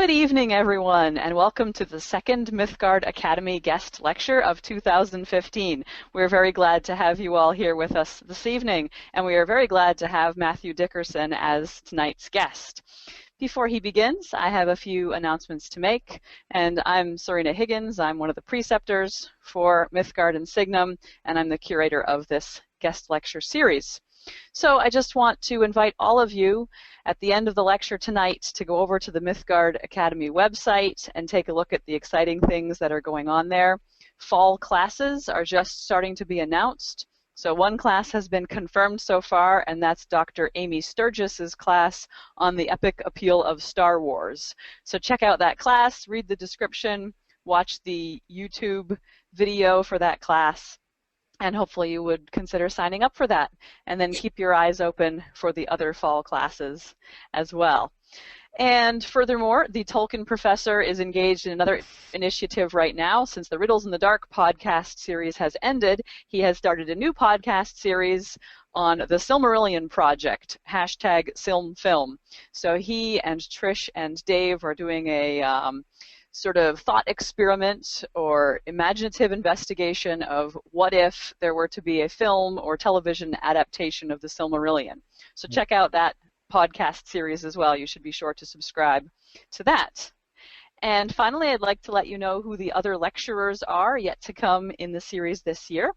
Good evening, everyone, and welcome to the second Mythgard Academy guest lecture of 2015. We're very glad to have you all here with us this evening, and we are very glad to have Matthew Dickerson as tonight's guest. Before he begins, I have a few announcements to make, and I'm Serena Higgins. I'm one of the preceptors for Mythgard and Signum, and I'm the curator of this guest lecture series. So I just want to invite all of you at the end of the lecture tonight to go over to the Mythgard Academy website and take a look at the exciting things that are going on there. Fall classes are just starting to be announced. So one class has been confirmed so far, and that's Dr. Amy Sturgis's class on the epic appeal of Star Wars. So check out that class, read the description, watch the YouTube video for that class, and hopefully you would consider signing up for that. And then keep your eyes open for the other fall classes as well. And furthermore, the Tolkien professor is engaged in another initiative right now. Since the Riddles in the Dark podcast series has ended, he has started a new podcast series on the Silmarillion project, #SilmFilm. So he and Trish and Dave are doing a sort of thought experiment or imaginative investigation of what if there were to be a film or television adaptation of the Silmarillion. So check out that podcast series as well. You should be sure to subscribe to that. And finally, I'd like to let you know who the other lecturers are yet to come in the series this year.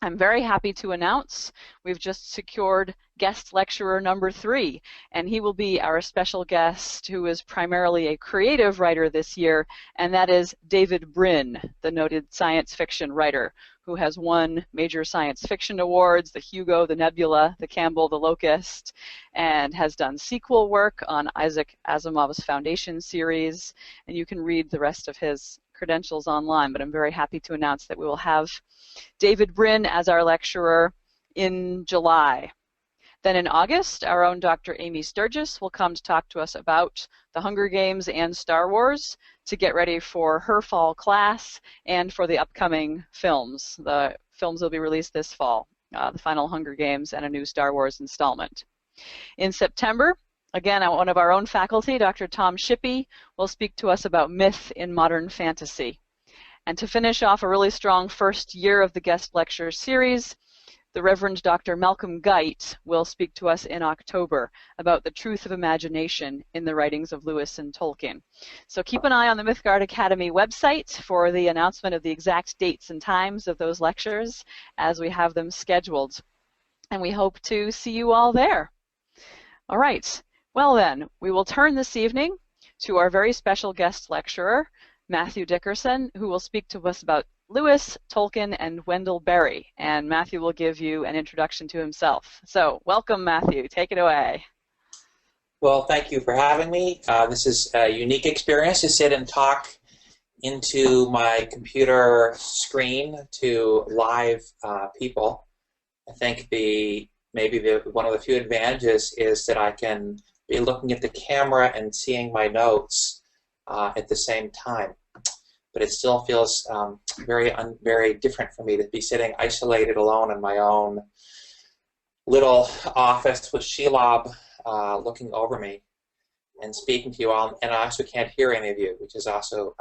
I'm very happy to announce we've just secured guest lecturer number 3, and he will be our special guest who is primarily a creative writer this year, and that is David Brin, the noted science fiction writer who has won major science fiction awards, the Hugo, the Nebula, the Campbell, the Locust, and has done sequel work on Isaac Asimov's Foundation series, and you can read the rest of his credentials online, but I'm very happy to announce that we will have David Brin as our lecturer in July. Then in August, our own Dr. Amy Sturgis will come to talk to us about the Hunger Games and Star Wars to get ready for her fall class and for the upcoming films. The films will be released this fall, the final Hunger Games and a new Star Wars installment. In September, again, one of our own faculty, Dr. Tom Shippey, will speak to us about myth in modern fantasy. And to finish off a really strong first year of the guest lecture series, the Reverend Dr. Malcolm Geit will speak to us in October about the truth of imagination in the writings of Lewis and Tolkien. So keep an eye on the Mythgard Academy website for the announcement of the exact dates and times of those lectures as we have them scheduled. And we hope to see you all there. All right. Well then, we will turn this evening to our very special guest lecturer, Matthew Dickerson, who will speak to us about Lewis, Tolkien, and Wendell Berry. And Matthew will give you an introduction to himself. So welcome, Matthew. Take it away. Well, thank you for having me. This is a unique experience to sit and talk into my computer screen to live people. I think one of the few advantages is that I can be looking at the camera and seeing my notes at the same time. But it still feels very different for me to be sitting isolated alone in my own little office with Shelob looking over me and speaking to you all. And I also can't hear any of you, which is also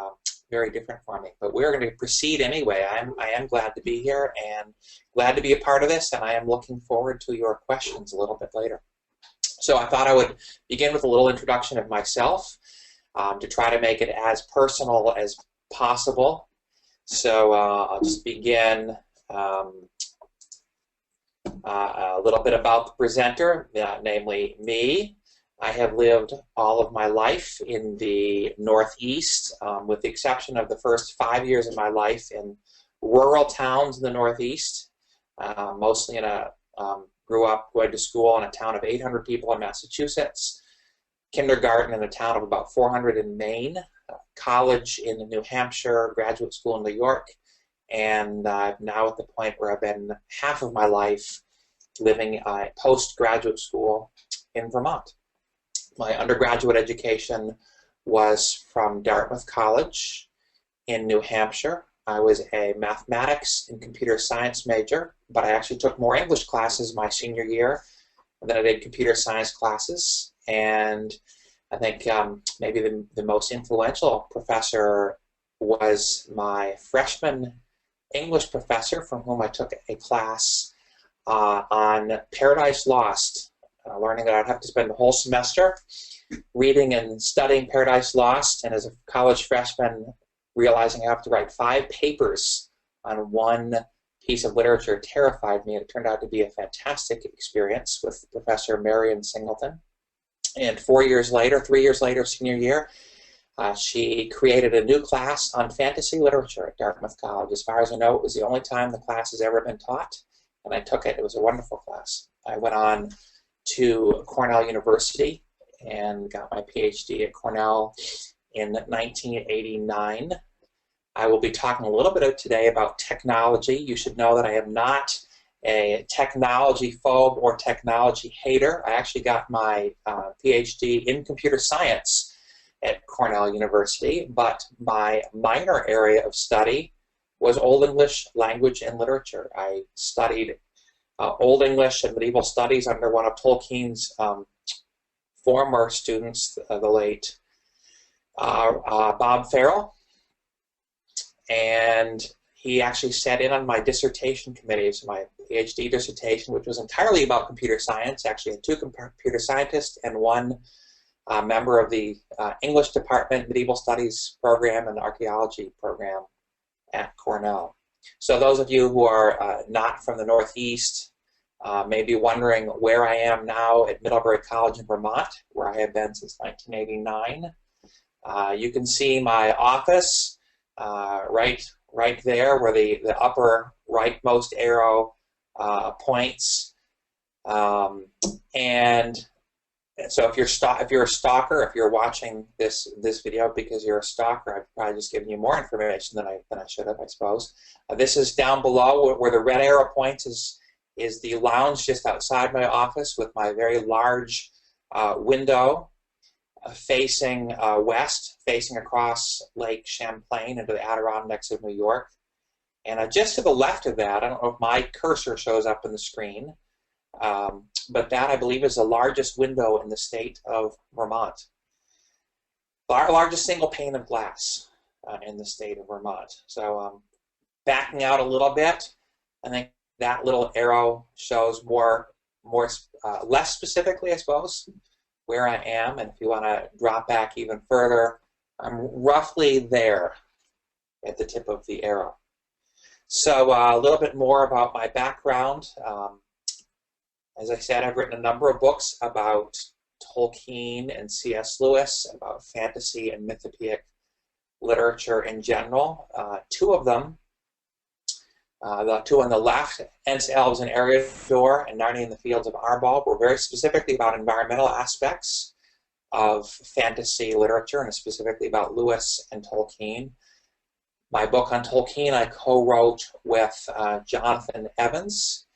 very different for me. But we're going to proceed anyway. I am glad to be here and glad to be a part of this, and I am looking forward to your questions a little bit later. So I thought I would begin with a little introduction of myself to try to make it as personal as possible. So I'll just begin a little bit about the presenter, namely me. I have lived all of my life in the Northeast, with the exception of the first 5 years of my life in rural towns in the Northeast, mostly going to school in a town of 800 people in Massachusetts, kindergarten in a town of about 400 in Maine, college in New Hampshire, graduate school in New York, and I'm now at the point where I've been half of my life living post-graduate school in Vermont. My undergraduate education was from Dartmouth College in New Hampshire. I was a mathematics and computer science major, but I actually took more English classes my senior year than I did computer science classes. And I think maybe the most influential professor was my freshman English professor, from whom I took a class on Paradise Lost, learning that I'd have to spend the whole semester reading and studying Paradise Lost, and as a college freshman, realizing I have to write 5 papers on one piece of literature terrified me. It turned out to be a fantastic experience with Professor Marion Singleton. And 3 years later, senior year, she created a new class on fantasy literature at Dartmouth College. As far as I know, it was the only time the class has ever been taught, and I took it. It was a wonderful class. I went on to Cornell University and got my PhD at Cornell in 1989. I will be talking a little bit today about technology. You should know that I am not a technology phobe or technology hater. I actually got my PhD in computer science at Cornell University, but my minor area of study was Old English language and literature. I studied Old English and medieval studies under one of Tolkien's former students, the late Bob Farrell, and he actually sat in on my dissertation committee, so my PhD dissertation, which was entirely about computer science. Actually, I had 2 computer scientists and 1 member of the English department, medieval studies program, and archaeology program at Cornell. So those of you who are not from the Northeast may be wondering where I am now at Middlebury College in Vermont, where I have been since 1989. You can see my office right there, where the upper rightmost arrow points. And so if you're a stalker, if you're watching this video because you're a stalker, I've probably just given you more information than I should have, I suppose. This is down below where the red arrow points is the lounge just outside my office, with my very large window facing west, facing across Lake Champlain into the Adirondacks of New York. And just to the left of that, I don't know if my cursor shows up in the screen, but that, I believe, is the largest window in the state of Vermont. Our largest single pane of glass in the state of Vermont. So backing out a little bit, I think that little arrow shows less specifically, I suppose, where I am. And if you want to drop back even further, I'm roughly there at the tip of the arrow. So a little bit more about my background. As I said, I've written a number of books about Tolkien and C.S. Lewis, about fantasy and mythopoeic literature in general. 2 of them, the 2 on the left, Ents, Elves, and Eriador, and Narnia in the Fields of Arbol, were very specifically about environmental aspects of fantasy literature, and specifically about Lewis and Tolkien. My book on Tolkien I co-wrote with Jonathan Evans,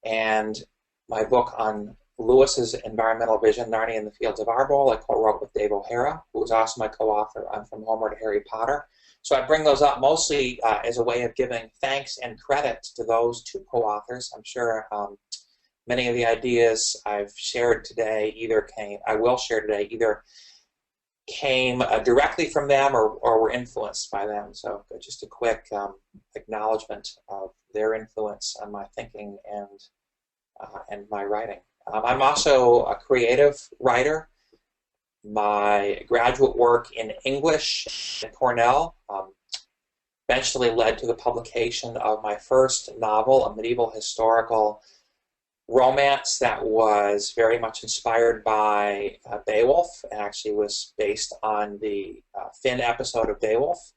and my book on Lewis's environmental vision, Narnia in the Fields of Arbol, I co-wrote with Dave O'Hara, who was also my co-author on From Homer to Harry Potter. So I bring those up mostly as a way of giving thanks and credit to those 2 co-authors. I'm sure many of the ideas I've shared today either came directly from them or were influenced by them. So just a quick acknowledgement of their influence on my thinking and my writing. I'm also a creative writer. My graduate work in English at Cornell eventually led to the publication of my first novel, a medieval historical romance that was very much inspired by Beowulf, and actually was based on the Finn episode of Beowulf.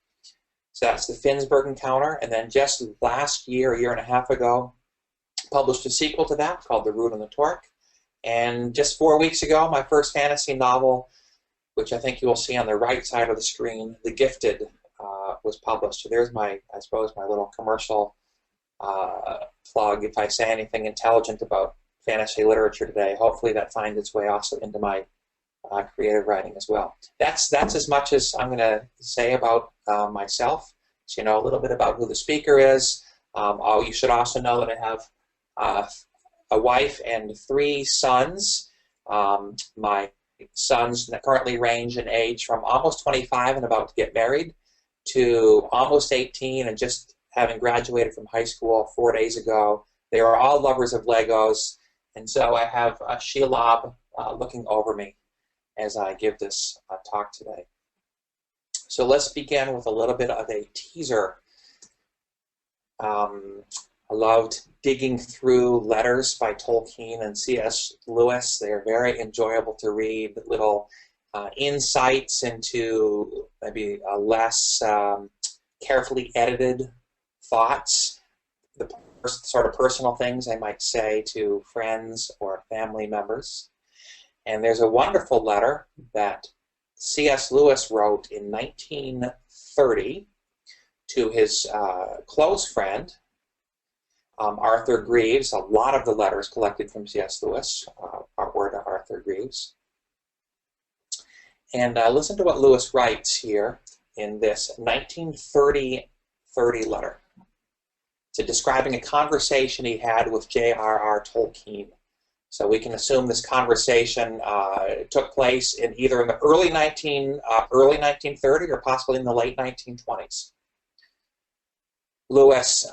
So that's the Finnsburg Encounter. And then just last year, a year and a half ago, published a sequel to that called The Root and the Torque. And just 4 weeks ago, my first fantasy novel, which I think you will see on the right side of the screen, The Gifted, was published. So there's I suppose, my little commercial plug. If I say anything intelligent about fantasy literature today, hopefully that finds its way also into my creative writing as well. That's as much as I'm going to say about myself. So you know a little bit about who the speaker is. You should also know that I have a wife and 3 sons. My sons that currently range in age from almost 25 and about to get married to almost 18 and just having graduated from high school 4 days ago. They are all lovers of Legos, and so I have Sheila looking over me as I give this talk today. So let's begin with a little bit of a teaser. I loved digging through letters by Tolkien and C.S. Lewis. They are very enjoyable to read, little insights into maybe less carefully edited thoughts, the sort of personal things I might say to friends or family members. And there's a wonderful letter that C.S. Lewis wrote in 1930 to his close friend, Arthur Greeves. A lot of the letters collected from C.S. Lewis were to Arthur Greeves. And listen to what Lewis writes here in this 1930 letter. It's describing a conversation he had with J.R.R. Tolkien. So we can assume this conversation took place in either in the early 1930 or possibly in the late 1920s. Lewis,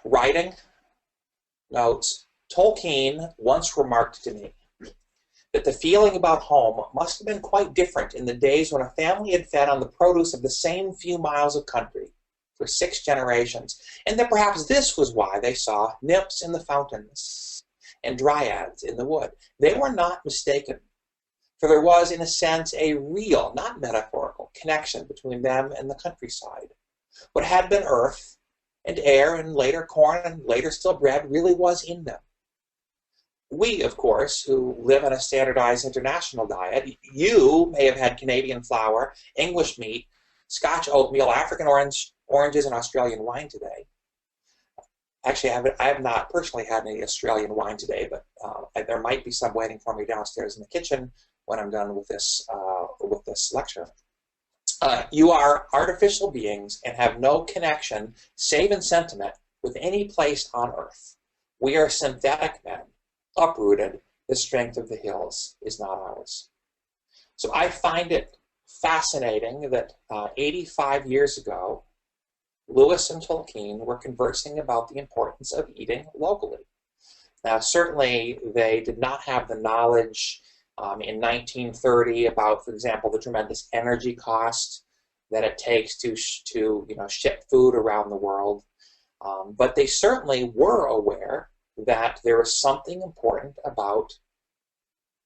writing, notes, Tolkien once remarked to me that the feeling about home must have been quite different in the days when a family had fed on the produce of the same few miles of country for 6 generations, and that perhaps this was why they saw nymphs in the fountains and dryads in the wood. They were not mistaken, for there was, in a sense, a real, not metaphorical, connection between them and the countryside. What had been earth and air and later corn and later still bread really was in them. We, of course, who live on a standardized international diet, you may have had Canadian flour, English meat, Scotch oatmeal, African oranges, and Australian wine today. Actually, I have not personally had any Australian wine today, but there might be some waiting for me downstairs in the kitchen when I'm done with this lecture. You are artificial beings and have no connection, save in sentiment, with any place on earth. We are synthetic men, uprooted. The strength of the hills is not ours. So I find it fascinating that 85 years ago, Lewis and Tolkien were conversing about the importance of eating locally. Now, certainly, they did not have the knowledge in 1930 about, for example, the tremendous energy cost that it takes to ship food around the world. But they certainly were aware that there was something important about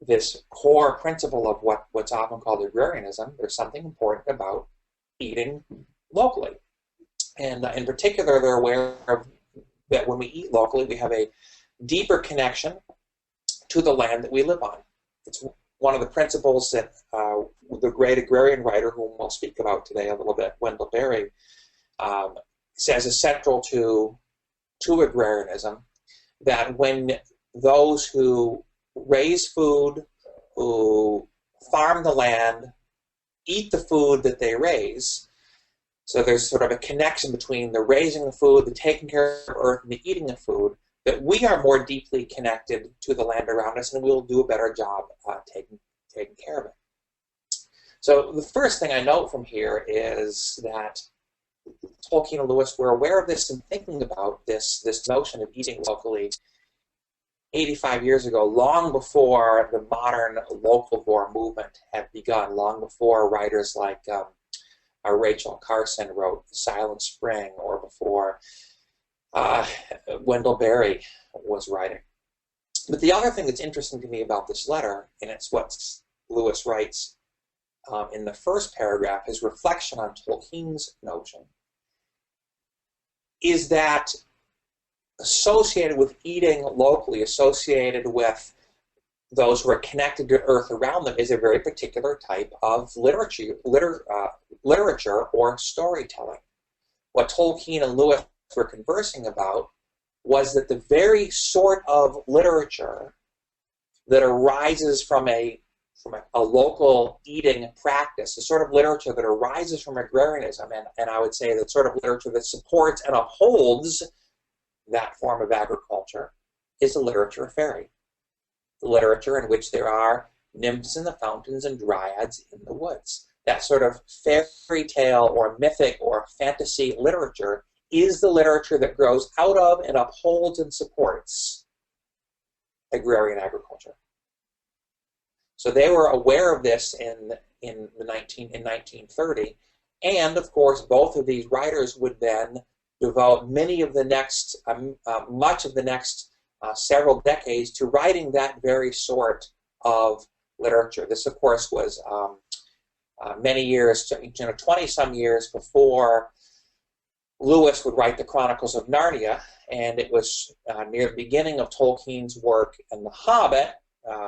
this core principle of what's often called agrarianism. There's something important about eating locally. And in particular, they're aware of that when we eat locally, we have a deeper connection to the land that we live on. It's one of the principles that the great agrarian writer, whom we'll speak about today a little bit, Wendell Berry, says is central to agrarianism, that when those who raise food, who farm the land, eat the food that they raise, so there's sort of a connection between the raising of food, the taking care of earth, and the eating of food, that we are more deeply connected to the land around us, and we'll do a better job taking care of it. So the first thing I note from here is that Tolkien and Lewis were aware of this and thinking about this notion of eating locally 85 years ago, long before the modern locavore movement had begun, long before writers like Rachel Carson wrote Silent Spring, or before Wendell Berry was writing. But the other thing that's interesting to me about this letter, and it's what Lewis writes in the first paragraph, his reflection on Tolkien's notion, is that associated with eating locally, associated with those who are connected to earth around them, is a very particular type of literature or storytelling. What Tolkien and Lewis were conversing about was that the very sort of literature that arises from a local eating practice, the sort of literature that arises from agrarianism, and I would say the sort of literature that supports and upholds that form of agriculture, is the literature of fairy. The literature in which there are nymphs in the fountains and dryads in the woods. That sort of fairy tale or mythic or fantasy literature is the literature that grows out of and upholds and supports agrarian agriculture. So they were aware of this in 1930, and of course both of these writers would then devote much of the next several decades to writing that very sort of literature. This, of course, was many years, 20-some years before Lewis would write the Chronicles of Narnia, and it was near the beginning of Tolkien's work in The Hobbit,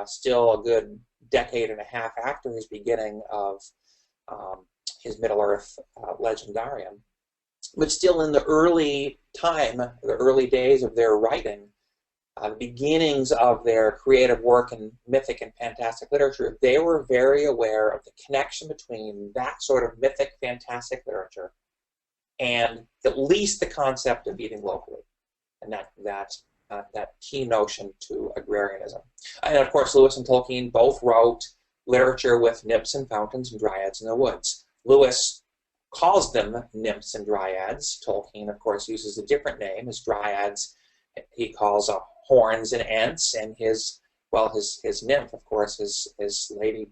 still a good decade and a half after his beginning of his Middle-earth legendarium. But still in the early days of their writing, the beginnings of their creative work in mythic and fantastic literature, they were very aware of the connection between that sort of mythic, fantastic literature and at least the concept of eating locally, and that key notion to agrarianism. And of course, Lewis and Tolkien both wrote literature with nymphs and fountains and dryads in the woods. Lewis calls them nymphs and dryads. Tolkien, of course, uses a different name. As dryads, he calls horns and ents, and his nymph, of course, is Lady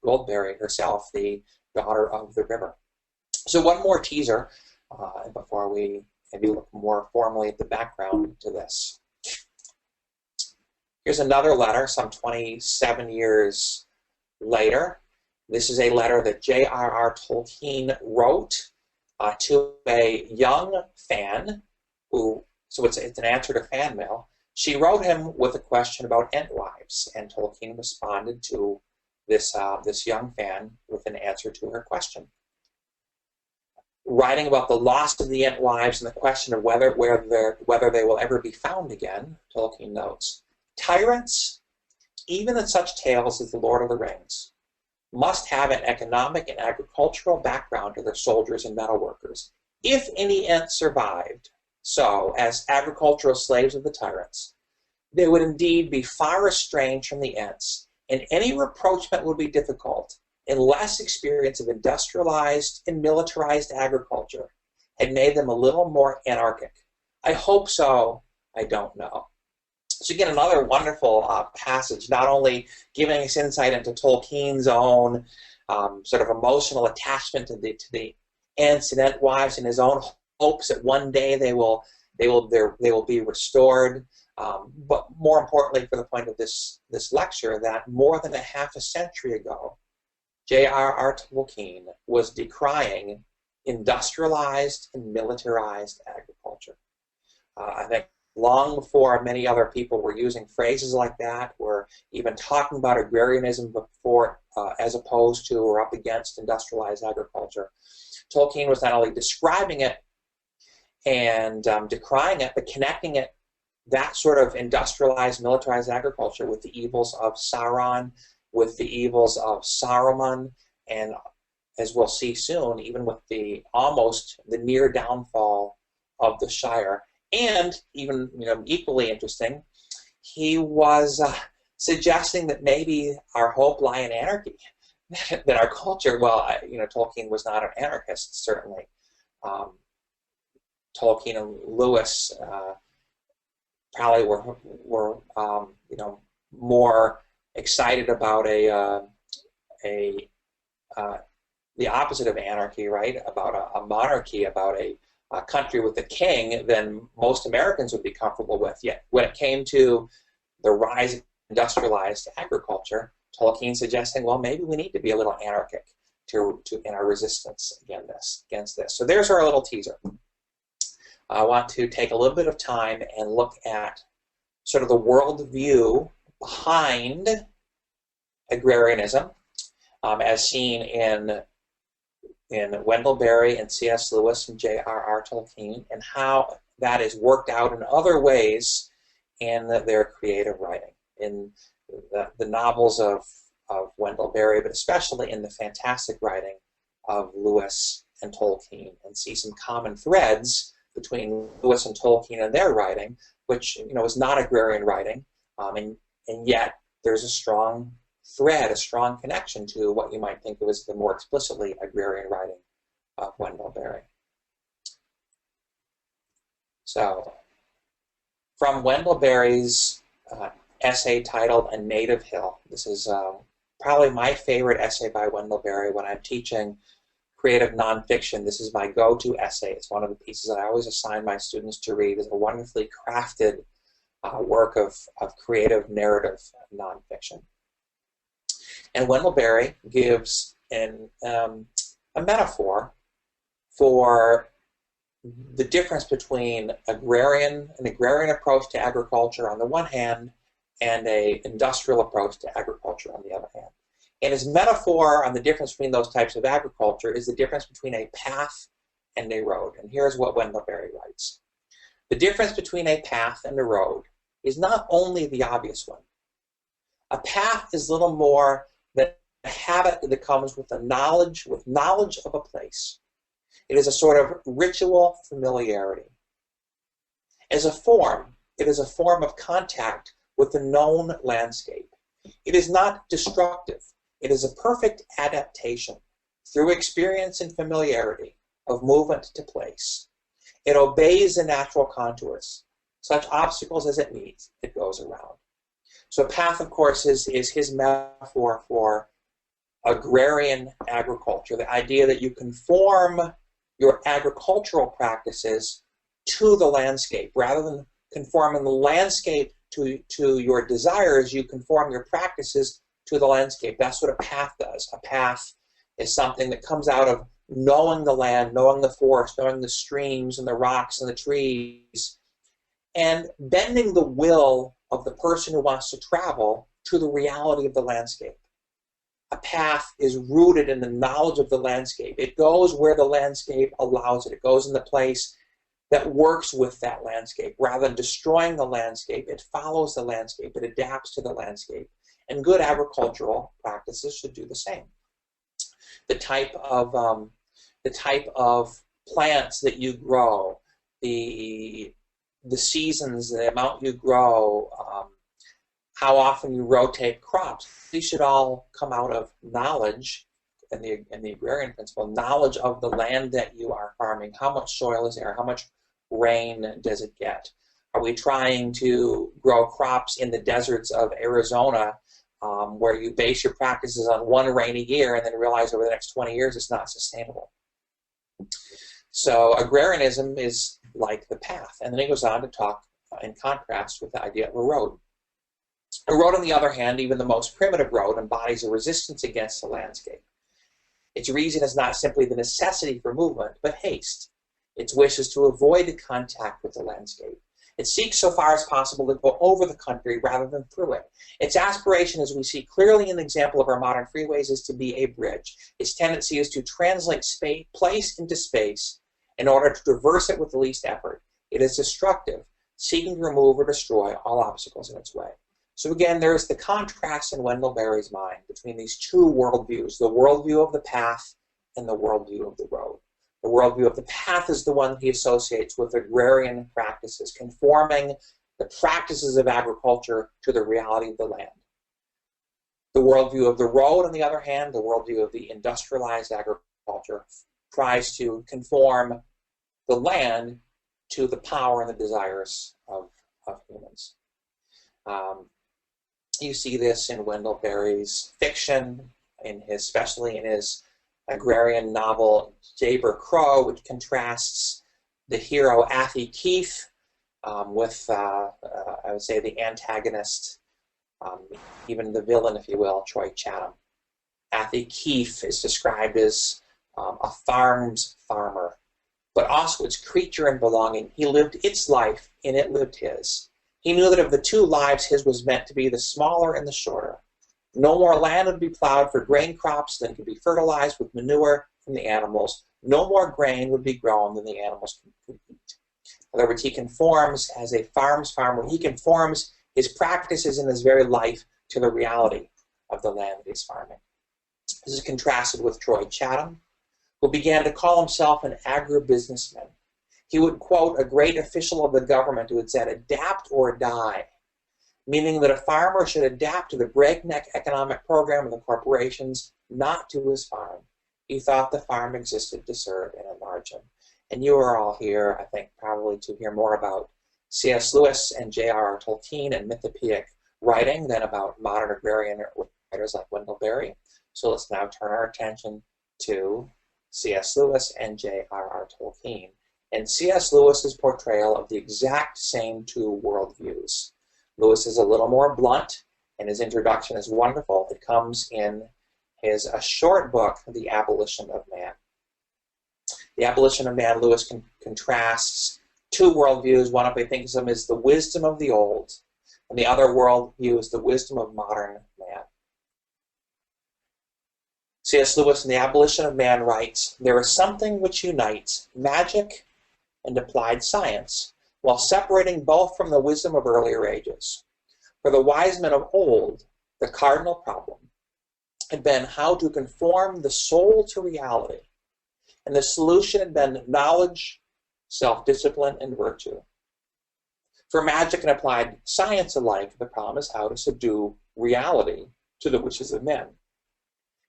Goldberry herself, the daughter of the river. So one more teaser before we maybe look more formally at the background to this. Here's another letter some 27 years later. This is a letter that J.R.R. Tolkien wrote to a young fan who, so it's an answer to fan mail. She wrote him with a question about Entwives, and Tolkien responded to this young fan with an answer to her question. Writing about the loss of the Entwives and the question of whether they will ever be found again, Tolkien notes, tyrants, even in such tales as The Lord of the Rings, must have an economic and agricultural background to their soldiers and metalworkers. If any Ents survived, so as agricultural slaves of the tyrants, they would indeed be far estranged from the Ents, and any rapprochement would be difficult unless experience of industrialized and militarized agriculture had made them a little more anarchic. I hope so, I don't know. So again, another wonderful passage, not only giving us insight into Tolkien's own sort of emotional attachment to the Ents and Entwives, and his own hopes that one day they will be restored. But more importantly, for the point of this lecture, that more than a half a century ago, J.R.R. Tolkien was decrying industrialized and militarized agriculture. I think long before many other people were using phrases like that, were even talking about agrarianism before, as opposed to or up against industrialized agriculture, Tolkien was not only describing it and decrying it, but connecting it, that sort of industrialized, militarized agriculture, with the evils of Sauron, with the evils of Saruman, and as we'll see soon, even with the near downfall of the Shire. And even equally interesting, he was suggesting that maybe our hope lie in anarchy, that our culture. Well, Tolkien was not an anarchist, certainly. Tolkien and Lewis probably were more excited about the opposite of anarchy, right? About a monarchy, about a country with a king than most Americans would be comfortable with. Yet when it came to the rise of industrialized agriculture, Tolkien suggesting, well, maybe we need to be a little anarchic in our resistance against this. So there's our little teaser. I want to take a little bit of time and look at sort of the worldview behind agrarianism, as seen in Wendell Berry and C.S. Lewis and J.R.R. Tolkien, and how that is worked out in other ways in their creative writing, in the novels of Wendell Berry, but especially in the fantastic writing of Lewis and Tolkien, and see some common threads between Lewis and Tolkien and their writing, which is not agrarian writing, and yet there's a strong thread, a strong connection to what you might think of as the more explicitly agrarian writing of Wendell Berry. So, from Wendell Berry's essay titled A Native Hill, this is probably my favorite essay by Wendell Berry when I'm teaching creative nonfiction. This is my go-to essay. It's one of the pieces that I always assign my students to read. It's a wonderfully crafted work of creative narrative nonfiction. And Wendell Berry gives a metaphor for the difference between an agrarian approach to agriculture on the one hand, and an industrial approach to agriculture on the other hand. And his metaphor on the difference between those types of agriculture is the difference between a path and a road. And here's what Wendell Berry writes. The difference between a path and a road is not only the obvious one. A path is little more than a habit that comes with knowledge of a place. It is a sort of ritual familiarity. As a form, it is a form of contact with the known landscape. It is not destructive. It is a perfect adaptation through experience and familiarity of movement to place. It obeys the natural contours. Such obstacles as it meets, it goes around. So a path, of course, is his metaphor for agrarian agriculture, the idea that you conform your agricultural practices to the landscape. Rather than conforming the landscape to your desires, you conform your practices to the landscape. That's what a path does. A path is something that comes out of knowing the land, knowing the forest, knowing the streams and the rocks and the trees, and bending the will of the person who wants to travel to the reality of the landscape. A path is rooted in the knowledge of the landscape. It goes where the landscape allows it. It goes in the place that works with that landscape. Rather than destroying the landscape, it follows the landscape. It adapts to the landscape. And good agricultural practices should do the same. The type of plants that you grow, the seasons, the amount you grow, how often you rotate crops, these should all come out of knowledge, in the agrarian principle, knowledge of the land that you are farming. How much soil is there? How much rain does it get? Are we trying to grow crops in the deserts of Arizona where you base your practices on one rainy year and then realize over the next 20 years it's not sustainable? So agrarianism is like the path. And then he goes on to talk in contrast with the idea of a road. A road, on the other hand, even the most primitive road, embodies a resistance against the landscape. Its reason is not simply the necessity for movement, but haste. Its wish is to avoid contact with the landscape. It seeks so far as possible to go over the country rather than through it. Its aspiration, as we see clearly in the example of our modern freeways, is to be a bridge. Its tendency is to translate place into space in order to traverse it with the least effort. It is destructive, seeking to remove or destroy all obstacles in its way. So again, there's the contrast in Wendell Berry's mind between these two worldviews, the worldview of the path and the worldview of the road. The worldview of the path is the one he associates with agrarian practices, conforming the practices of agriculture to the reality of the land. The worldview of the road, on the other hand, the worldview of the industrialized agriculture, tries to conform the land to the power and the desires of humans. You see this in Wendell Berry's fiction, especially in his agrarian novel Jayber Crow, which contrasts the hero Athy Keefe with, I would say, the antagonist, even the villain, if you will, Troy Chatham. Athy Keefe is described as a farm's farmer, but also its creature and belonging. He lived its life, and it lived his. He knew that of the two lives, his was meant to be the smaller and the shorter. No more land would be plowed for grain crops than could be fertilized with manure from the animals. No more grain would be grown than the animals could eat. In other words, he conforms as a farm's farmer. He conforms his practices in his very life to the reality of the land that he's farming. This is contrasted with Troy Chatham, who began to call himself an agribusinessman. He would quote a great official of the government who had said, "Adapt or die." meaning that a farmer should adapt to the breakneck economic program of the corporations, not to his farm. He thought the farm existed to serve and enlarge him. And you are all here, I think, probably to hear more about C.S. Lewis and J.R.R. Tolkien and mythopoeic writing than about modern agrarian writers like Wendell Berry. So let's now turn our attention to C.S. Lewis and J.R.R. Tolkien, and C.S. Lewis's portrayal of the exact same two worldviews. Lewis is a little more blunt, and his introduction is wonderful. It comes in a short book, The Abolition of Man. The Abolition of Man, Lewis contrasts two worldviews. One of I think of them is the wisdom of the old, and the other worldview is the wisdom of modern man. C.S. Lewis in The Abolition of Man writes, "There is something which unites magic and applied science, while separating both from the wisdom of earlier ages. For the wise men of old, the cardinal problem had been how to conform the soul to reality, and the solution had been knowledge, self-discipline, and virtue. For magic and applied science alike, the problem is how to subdue reality to the wishes of men.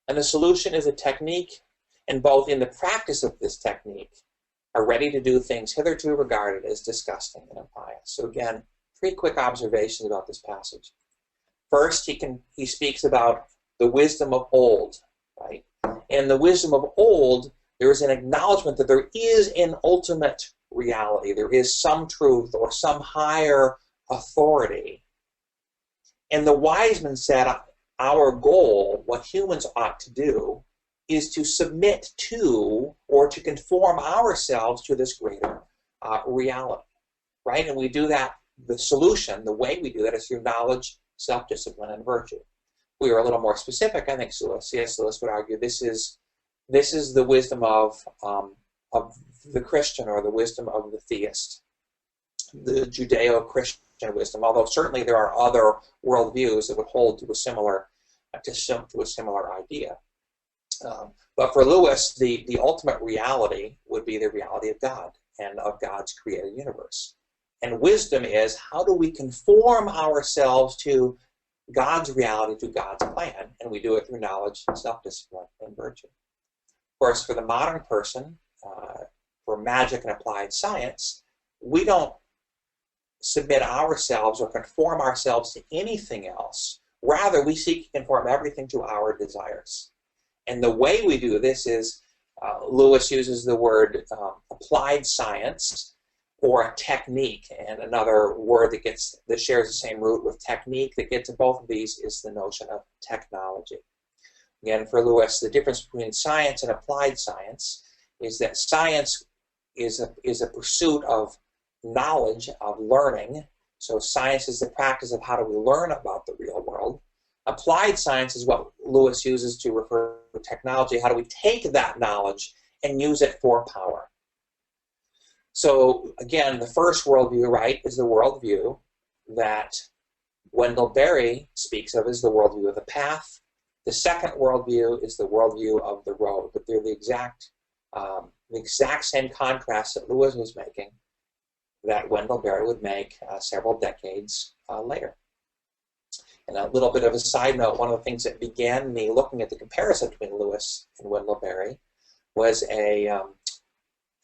And the solution is a technique, and both in the practice of this technique are ready to do things hitherto regarded as disgusting and impious." So again, 3 quick observations about this passage. First, he speaks about the wisdom of old, right? In the wisdom of old, there is an acknowledgement that there is an ultimate reality. There is some truth or some higher authority. And the wise men said, our goal, what humans ought to do, is to submit to or to conform ourselves to this greater reality, right? And we do that, the solution, the way we do that is through knowledge, self-discipline, and virtue. We are a little more specific, I think C.S. Lewis would argue this is the wisdom of the Christian, or the wisdom of the theist, the Judeo-Christian wisdom, although certainly there are other worldviews that would hold to a similar idea. But for Lewis, the ultimate reality would be the reality of God and of God's created universe. And wisdom is, how do we conform ourselves to God's reality, to God's plan? And we do it through knowledge, self-discipline, and virtue. Of course, for the modern person, for magic and applied science, we don't submit ourselves or conform ourselves to anything else. Rather, we seek to conform everything to our desires. And the way we do this is, Lewis uses the word applied science, or a technique, and another word that shares the same root with technique that gets to both of these is the notion of technology. Again, for Lewis, the difference between science and applied science is that science is a pursuit of knowledge, of learning. So science is the practice of how do we learn about the real world. Applied science is what Lewis uses to refer to technology. How do we take that knowledge and use it for power? So again, the first worldview, right, is the worldview that Wendell Berry speaks of as the worldview of the path. The second worldview is the worldview of the road, but they're the exact same contrast that Lewis was making that Wendell Berry would make several decades later. And a little bit of a side note, one of the things that began me looking at the comparison between Lewis and Wendell Berry was a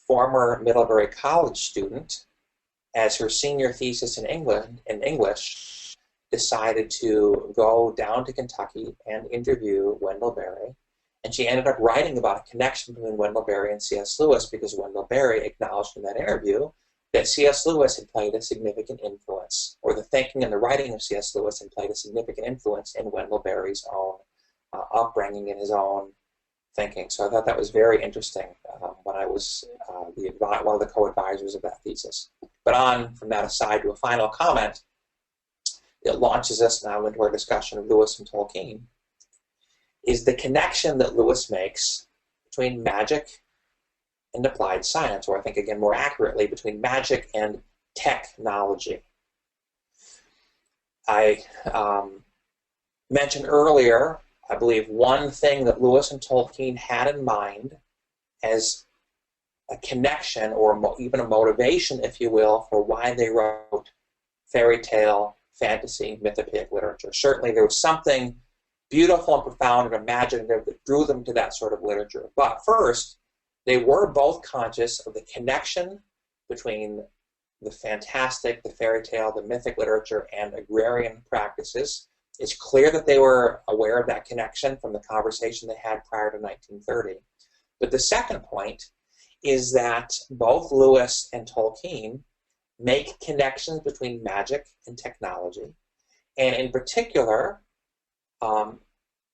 former Middlebury College student, as her senior thesis in English, decided to go down to Kentucky and interview Wendell Berry. And she ended up writing about a connection between Wendell Berry and C.S. Lewis, because Wendell Berry acknowledged in that interview that C.S. Lewis had played a significant influence, or the thinking and the writing of C.S. Lewis had played a significant influence in Wendell Berry's own upbringing and his own thinking. So I thought that was very interesting when I was one of the co-advisors of that thesis. But on from that aside to a final comment, it launches us now into our discussion of Lewis and Tolkien, is the connection that Lewis makes between magic and applied science, or I think, again, more accurately, between magic and technology. I mentioned earlier, I believe, one thing that Lewis and Tolkien had in mind as a connection, or even a motivation, if you will, for why they wrote fairy tale, fantasy, mythopoeic literature. Certainly there was something beautiful and profound and imaginative that drew them to that sort of literature. But first, they were both conscious of the connection between the fantastic, the fairy tale, the mythic literature, and agrarian practices. It's clear that they were aware of that connection from the conversation they had prior to 1930. But the second point is that both Lewis and Tolkien make connections between magic and technology. And in particular,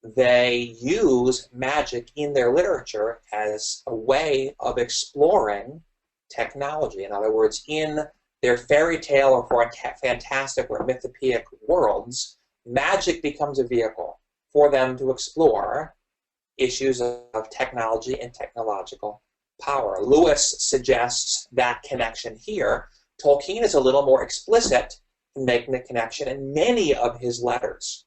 they use magic in their literature as a way of exploring technology. In other words, in their fairy tale or for fantastic or mythopoeic worlds, magic becomes a vehicle for them to explore issues of technology and technological power. Lewis suggests that connection here. Tolkien is a little more explicit in making the connection in many of his letters.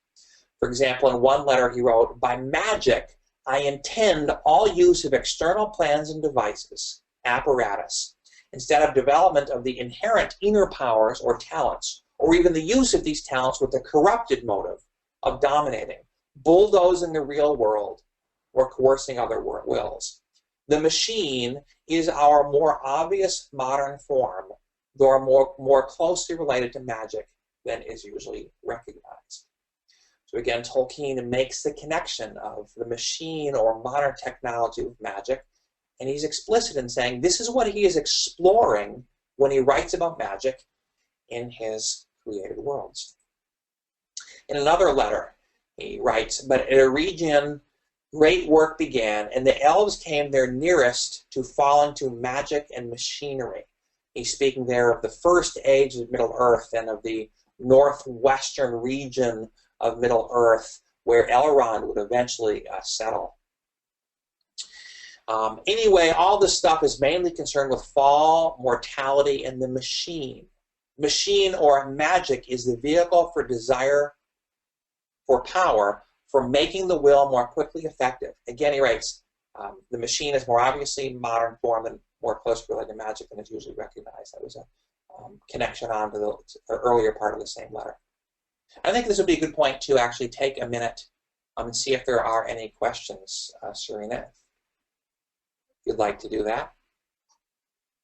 For example, in one letter he wrote, "By magic, I intend all use of external plans and devices, apparatus, instead of development of the inherent inner powers or talents, or even the use of these talents with the corrupted motive of dominating, bulldozing the real world, or coercing other wills. The machine is our more obvious modern form, though more closely related to magic than is usually recognized." So again, Tolkien makes the connection of the machine or modern technology with magic, and he's explicit in saying this is what he is exploring when he writes about magic in his created worlds. In another letter, he writes, "But at a region, great work began, and the elves came their nearest to fall into magic and machinery." He's speaking there of the first age of Middle-earth and of the northwestern region of Middle-earth where Elrond would eventually settle. Anyway, all this stuff is mainly concerned with fall, mortality, and the machine. Machine or magic is the vehicle for desire, for power, for making the will more quickly effective. Again, he writes, the machine is more obviously modern form and more closely related to magic than is usually recognized. That was a connection on to the earlier part of the same letter. I think this would be a good point to actually take a minute and see if there are any questions, Serena, if you'd like to do that.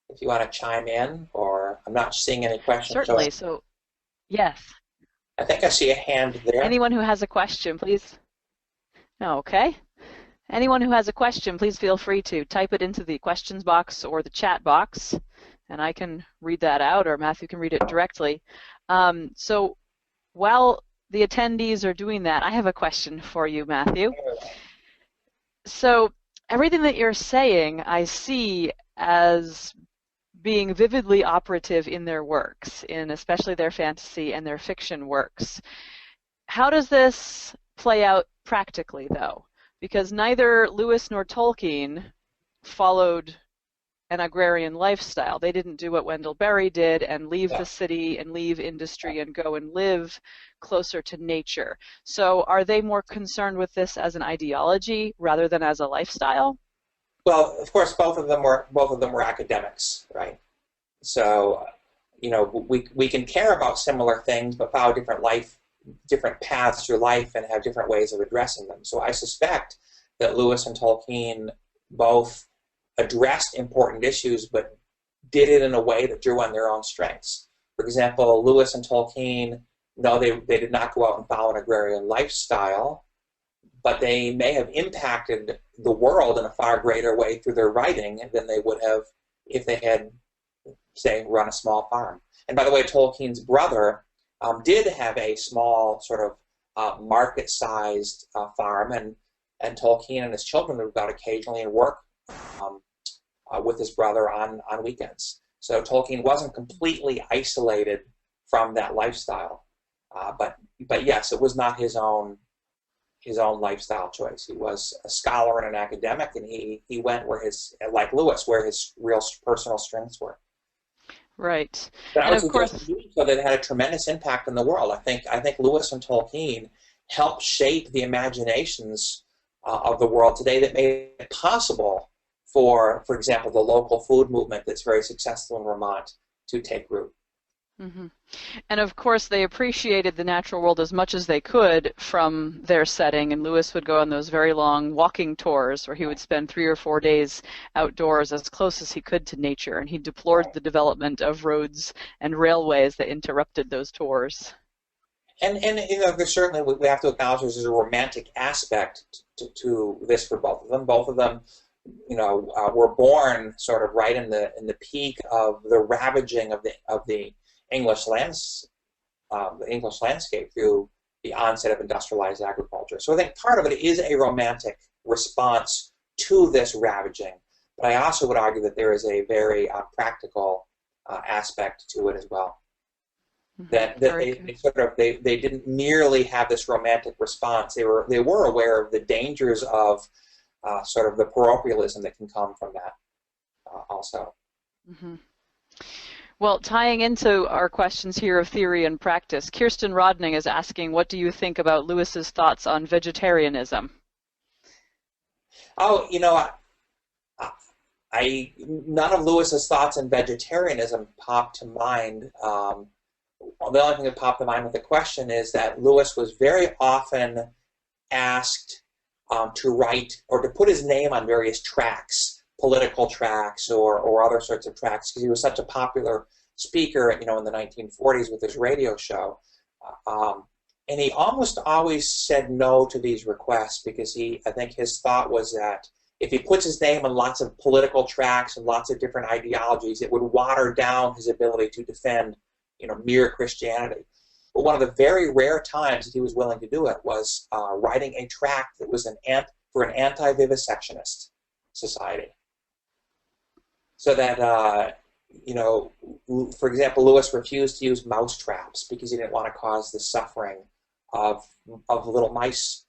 If you want to chime in, or I'm not seeing any questions. Certainly. So, yes. I think I see a hand there. Anyone who has a question, please. Okay. Anyone who has a question, please feel free to type it into the questions box or the chat box, and I can read that out, or Matthew can read it directly. So while the attendees are doing that, I have a question for you, Matthew. So everything that you're saying, I see as being vividly operative in their works, in especially their fantasy and their fiction works. How does this play out practically, though? Because neither Lewis nor Tolkien followed an agrarian lifestyle. They didn't do what Wendell Berry did and leave the city and leave industry and go and live closer to nature. So are they more concerned with this as an ideology rather than as a lifestyle? Well, of course, both of them were academics, right? So, you know, we can care about similar things, but follow different paths through life and have different ways of addressing them. So I suspect that Lewis and Tolkien both addressed important issues, but did it in a way that drew on their own strengths. For example, Lewis and Tolkien, no, they did not go out and follow an agrarian lifestyle, but they may have impacted the world in a far greater way through their writing than they would have if they had, say, run a small farm. And by the way, Tolkien's brother did have a small sort of market-sized farm, and Tolkien and his children would go out occasionally and work with his brother on weekends. So Tolkien wasn't completely isolated from that lifestyle, but yes, it was not his own lifestyle choice. He was a scholar and an academic, and he went where like Lewis, where his real personal strengths were. Right. But and of course, so that it had a tremendous impact in the world. I think Lewis and Tolkien helped shape the imaginations of the world today that made it possible for example, the local food movement that's very successful in Vermont to take root. Hmm. And of course, they appreciated the natural world as much as they could from their setting. And Lewis would go on those very long walking tours where he would spend 3 or 4 days outdoors as close as he could to nature. And he deplored Right. the development of roads and railways that interrupted those tours. And you know, there's certainly, we have to acknowledge there's a romantic aspect to this for both of them. Both of them, you know, were born sort of right in the peak of the ravaging of the English lands, the English landscape through the onset of industrialized agriculture. So I think part of it is a romantic response to this ravaging, but I also would argue that there is a very practical aspect to it as well. That Very they good. sort of they didn't merely have this romantic response. They were aware of the dangers of sort of the parochialism that can come from that also. Hmm. Well, tying into our questions here of theory and practice, Kirsten Rodning is asking, what do you think about Lewis's thoughts on vegetarianism? Oh, you know, none of Lewis's thoughts on vegetarianism popped to mind. The only thing that popped to mind with the question is that Lewis was very often asked to write or to put his name on various tracts, political tracts or other sorts of tracts, because he was such a popular speaker, you know, in the 1940s with his radio show. And he almost always said no to these requests because I think his thought was that if he puts his name on lots of political tracts and lots of different ideologies, it would water down his ability to defend, you know, mere Christianity. But one of the very rare times that he was willing to do it was writing a tract that was for an anti-vivisectionist society. So that, you know, for example, Lewis refused to use mouse traps because he didn't want to cause the suffering of little mice.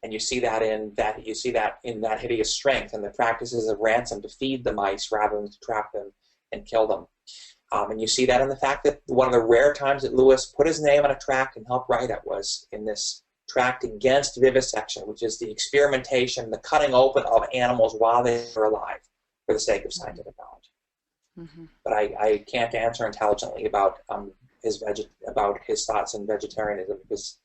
And you see that in that hideous strength and the practices of ransom to feed the mice rather than to trap them and kill them. And you see that in the fact that one of the rare times that Lewis put his name on a tract and helped write it was in this tract against vivisection, which is the experimentation, the cutting open of animals while they are alive for the sake of scientific knowledge. Mm-hmm. But I can't answer intelligently about his thoughts on vegetarianism because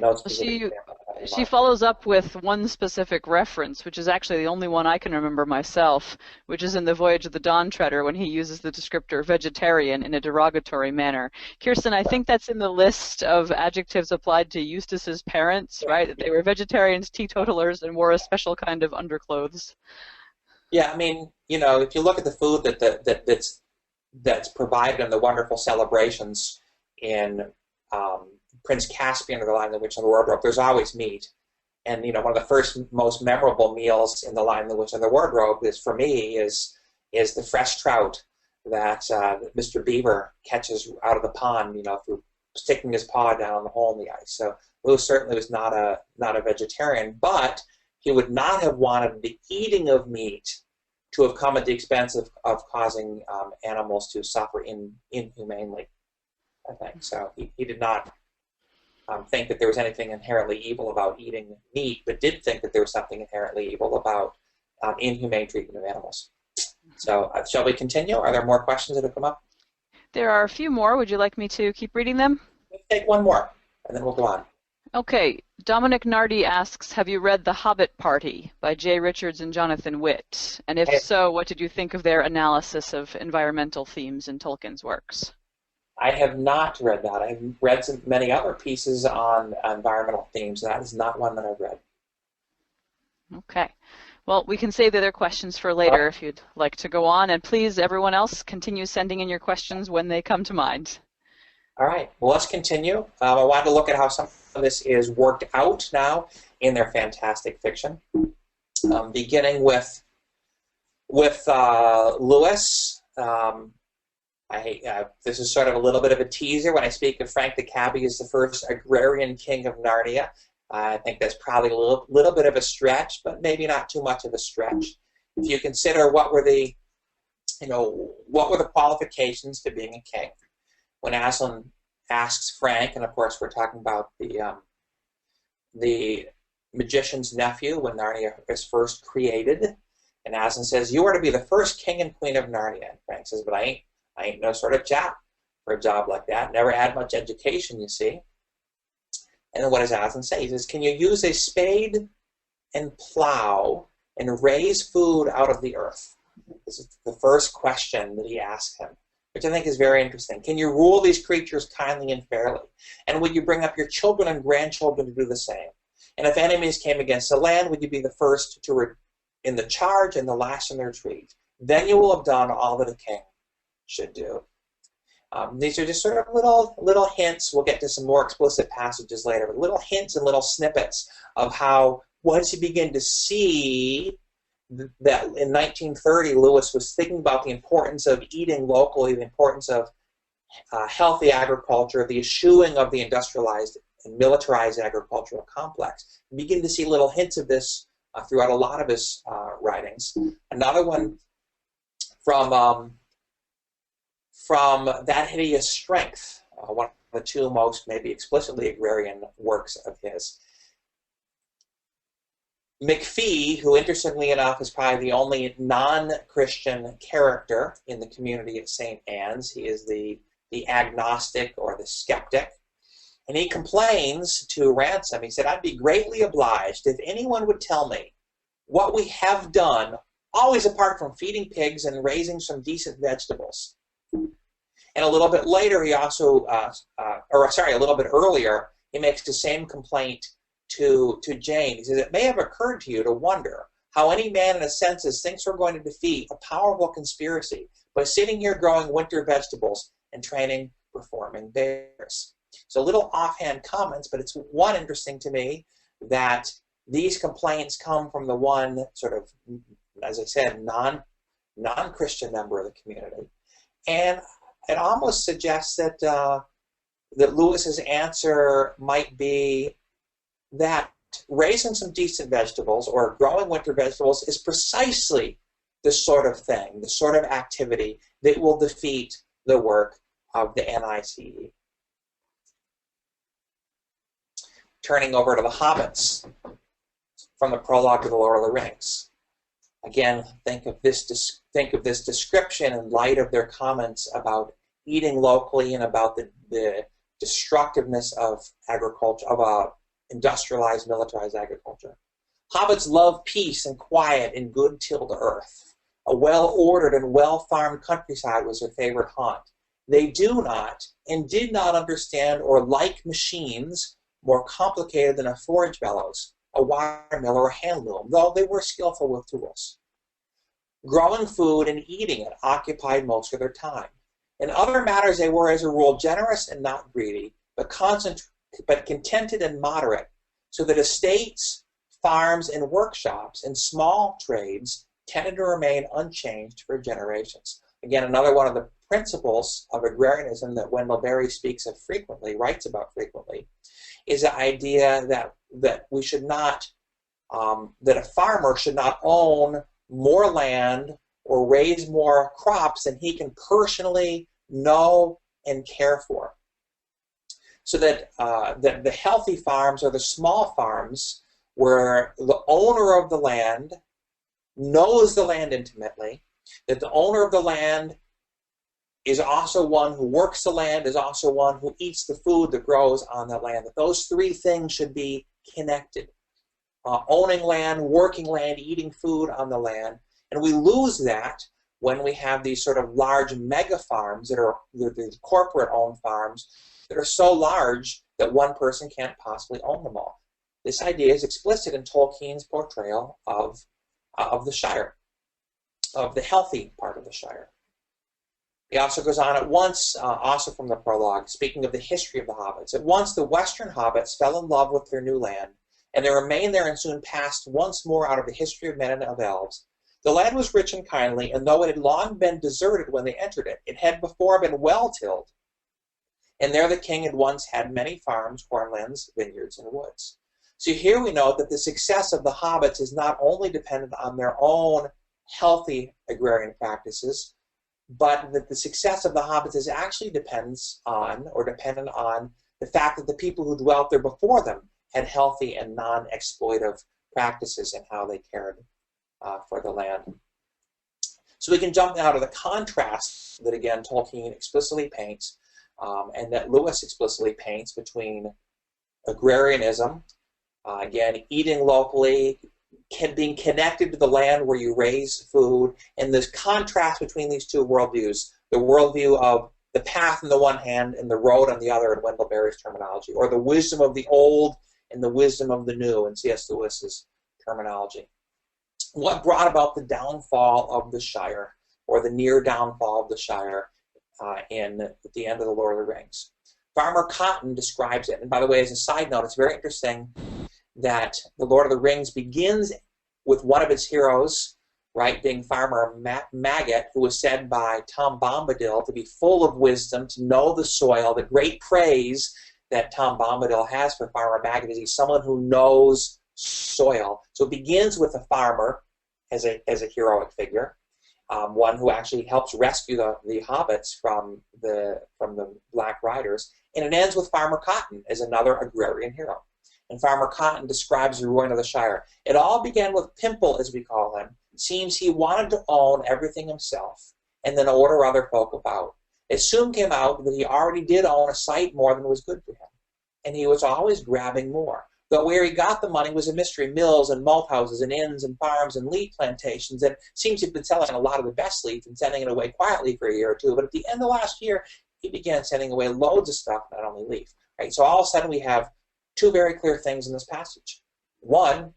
no specific example. She follows up with one specific reference, which is actually the only one I can remember myself, which is in The Voyage of the Dawn Treader when he uses the descriptor vegetarian in a derogatory manner. Kirsten, I think that's in the list of adjectives applied to Eustace's parents, right? That they were vegetarians, teetotalers, and wore a special kind of underclothes. Yeah, I mean, you know, if you look at the food that's provided in the wonderful celebrations in Prince Caspian or the Lion, the Witch, and the Wardrobe, there's always meat. And you know, one of the first most memorable meals in the Lion, the Witch, and the Wardrobe is for me is the fresh trout that Mr. Beaver catches out of the pond, you know, through sticking his paw down the hole in the ice. So Lewis certainly was not a vegetarian, but he would not have wanted the eating of meat to have come at the expense of causing animals to suffer inhumanely, I think. So he did not think that there was anything inherently evil about eating meat, but did think that there was something inherently evil about inhumane treatment of animals. So shall we continue? Are there more questions that have come up? There are a few more. Would you like me to keep reading them? Let's take one more, and then we'll go on. Okay. Dominic Nardi asks, have you read The Hobbit Party by Jay Richards and Jonathan Witt? And if so, what did you think of their analysis of environmental themes in Tolkien's works? I have not read that. I've read many other pieces on environmental themes. That is not one that I've read. Okay. Well, we can save the other questions for later if you'd like to go on. And please, everyone else, continue sending in your questions when they come to mind. All right. Well, let's continue. I wanted to look at how some of this is worked out now in their fantastic fiction. Beginning with Lewis. This is sort of a little bit of a teaser when I speak of Frank the Cabbie as the first agrarian king of Narnia. I think that's probably a little bit of a stretch, but maybe not too much of a stretch. If you consider what were the qualifications to being a king. When Aslan asks Frank, and of course we're talking about the magician's nephew when Narnia is first created, and Aslan says, "You are to be the first king and queen of Narnia." And Frank says, "But I I ain't no sort of chap for a job like that. Never had much education, you see. And then what does Aslan say? He says, can you use a spade and plow and raise food out of the earth? This is the first question that he asks him, which I think is very interesting. Can you rule these creatures kindly and fairly? And would you bring up your children and grandchildren to do the same? And if enemies came against the land, would you be the first in the charge and the last in the retreat? Then you will have done all that a king should do. These are just sort of little hints. We'll get to some more explicit passages later, but little hints and little snippets of how once you begin to see that in 1930 Lewis was thinking about the importance of eating locally, the importance of healthy agriculture, the eschewing of the industrialized and militarized agricultural complex. You begin to see little hints of this throughout a lot of his writings. Another one from That Hideous Strength, one of the two most maybe explicitly agrarian works of his. McPhee, who interestingly enough is probably the only non-Christian character in the community of St. Anne's. He is the agnostic or the skeptic. And he complains to Ransom. He said, I'd be greatly obliged if anyone would tell me what we have done, always apart from feeding pigs and raising some decent vegetables. And a little bit later, he also, a little bit earlier, he makes the same complaint to Jane. He says, it may have occurred to you to wonder how any man in his senses thinks we're going to defeat a powerful conspiracy by sitting here growing winter vegetables and training performing bears. So little offhand comments, but it's one interesting to me that these complaints come from the one sort of, as I said, non-Christian member of the community. And it almost suggests that that Lewis's answer might be that raising some decent vegetables or growing winter vegetables is precisely the sort of thing, the sort of activity that will defeat the work of the NICE. Turning over to the Hobbits from the prologue to the Lord of the Rings. Again, think of this description in light of their comments about eating locally and about the destructiveness of agriculture, of industrialized, militarized agriculture. Hobbits love peace and quiet and good-tilled earth. A well-ordered and well-farmed countryside was their favorite haunt. They do not and did not understand or like machines more complicated than a forage bellows, a wire mill, or a hand loom, though they were skillful with tools. Growing food and eating it occupied most of their time. In other matters, they were, as a rule, generous and not greedy, but contented and moderate, so that estates, farms, and workshops and small trades tended to remain unchanged for generations. Again, another one of the principles of agrarianism that Wendell Berry speaks of frequently, writes about frequently, is the idea that we should not, that a farmer should not own more land or raise more crops than he can personally know and care for. So that the healthy farms are the small farms where the owner of the land knows the land intimately, that the owner of the land is also one who works the land, is also one who eats the food that grows on that land. That those three things should be connected. Owning land, working land, eating food on the land. And we lose that when we have these sort of large mega farms that are the corporate-owned farms that are so large that one person can't possibly own them all. This idea is explicit in Tolkien's portrayal of the Shire, of the healthy part of the Shire. He also goes on at once, also from the prologue, speaking of the history of the hobbits. At once the western hobbits fell in love with their new land, and they remained there and soon passed once more out of the history of men and of elves. The land was rich and kindly, and though it had long been deserted when they entered it, it had before been well tilled. And there the king had once had many farms, cornlands, vineyards, and woods. So here we note that the success of the hobbits is not only dependent on their own healthy agrarian practices, but that the success of the hobbits is actually dependent on the fact that the people who dwelt there before them had healthy and non-exploitive practices in how they cared for the land. So we can jump now to the contrast that, again, Tolkien explicitly paints and that Lewis explicitly paints between agrarianism, again, eating locally, being connected to the land where you raise food, and this contrast between these two worldviews, the worldview of the path on the one hand and the road on the other in Wendell Berry's terminology, or the wisdom of the old and the wisdom of the new in C.S. Lewis's terminology. What brought about the downfall of the Shire, or the near downfall of the Shire at the end of The Lord of the Rings? Farmer Cotton describes it, and by the way, as a side note, it's very interesting that The Lord of the Rings begins with one of its heroes, right, being Farmer Maggot, who was said by Tom Bombadil to be full of wisdom, to know the soil. The great praise that Tom Bombadil has for Farmer Maggot is he's someone who knows soil. So it begins with a farmer as a heroic figure, one who actually helps rescue the hobbits from the Black Riders, and it ends with Farmer Cotton as another agrarian hero. And Farmer Cotton describes the ruin of the Shire. It all began with Pimple, as we call him. It seems he wanted to own everything himself and then order other folk about. It soon came out that he already did own a sight more than was good for him, and he was always grabbing more. But where he got the money was a mystery: mills and malt houses and inns and farms and leaf plantations. And seems he'd been selling a lot of the best leaf and sending it away quietly for a year or two. But at the end of last year, he began sending away loads of stuff, not only leaf. Right? So all of a sudden we have two very clear things in this passage. One,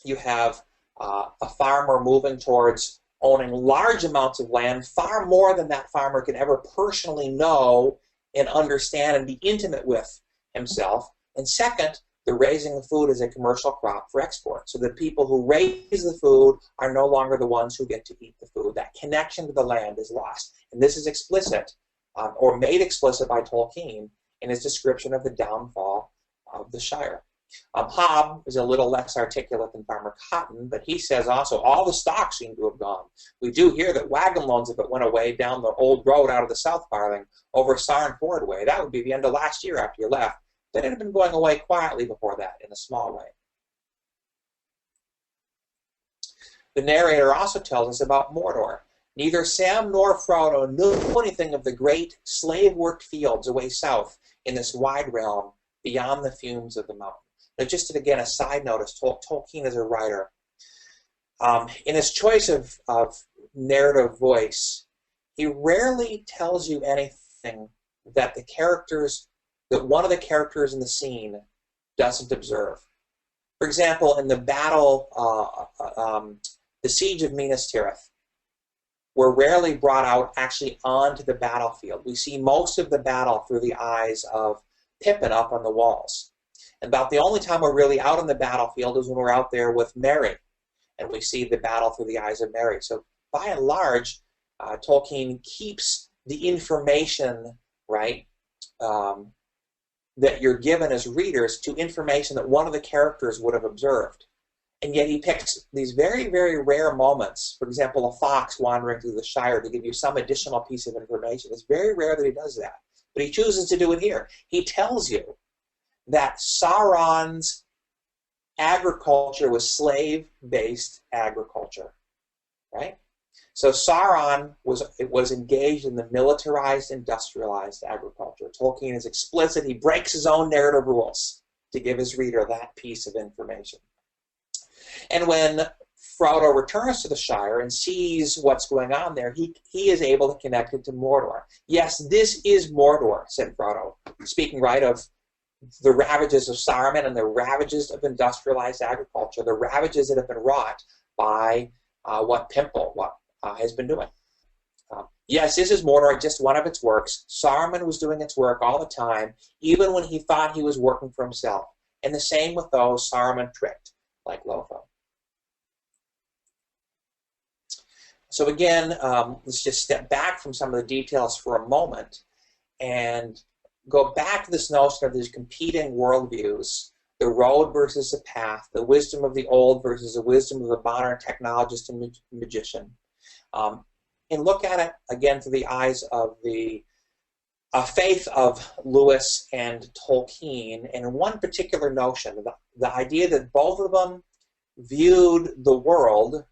you have a farmer moving towards owning large amounts of land, far more than that farmer can ever personally know and understand and be intimate with himself. And second, the raising of food as a commercial crop for export. So the people who raise the food are no longer the ones who get to eat the food. That connection to the land is lost. And this is explicit, or made explicit by Tolkien in his description of the downfall of the Shire. Hobb is a little less articulate than Farmer Cotton, but he says also all the stock seem to have gone. We do hear that wagon loads of it went away down the old road out of the South Farthing over Sarn Ford Way. That would be the end of last year after you left. But it had been going away quietly before that in a small way. The narrator also tells us about Mordor. Neither Sam nor Frodo knew anything of the great slave-worked fields away south in this wide realm beyond the fumes of the mountain. Now, just again, a side note, as Tolkien is a writer, in his choice of narrative voice, he rarely tells you anything that one of the characters in the scene doesn't observe. For example, in the battle, the siege of Minas Tirith, we're rarely brought out actually onto the battlefield. We see most of the battle through the eyes of Pippin up on the walls. And about the only time we're really out on the battlefield is when we're out there with Merry, and we see the battle through the eyes of Merry. So by and large, Tolkien keeps the information, right, that you're given as readers to information that one of the characters would have observed. And yet he picks these very, very rare moments, for example, a fox wandering through the Shire, to give you some additional piece of information. It's very rare that he does that. But he chooses to do it here. He tells you that Sauron's agriculture was slave-based agriculture, right? So Sauron was engaged in the militarized, industrialized agriculture. Tolkien is explicit. He breaks his own narrative rules to give his reader that piece of information. And when Frodo returns to the Shire and sees what's going on there, he is able to connect it to Mordor. Yes, this is Mordor, said Frodo, speaking right of the ravages of Saruman and the ravages of industrialized agriculture, the ravages that have been wrought by what Pimple has been doing. Yes, this is Mordor, just one of its works. Saruman was doing its work all the time, even when he thought he was working for himself. And the same with those Saruman tricked, like Lotho. So again, let's just step back from some of the details for a moment and go back to this notion of these competing worldviews, the road versus the path, the wisdom of the old versus the wisdom of the modern technologist and magician. And look at it again through the eyes of the faith of Lewis and Tolkien, and one particular notion, the idea that both of them viewed the world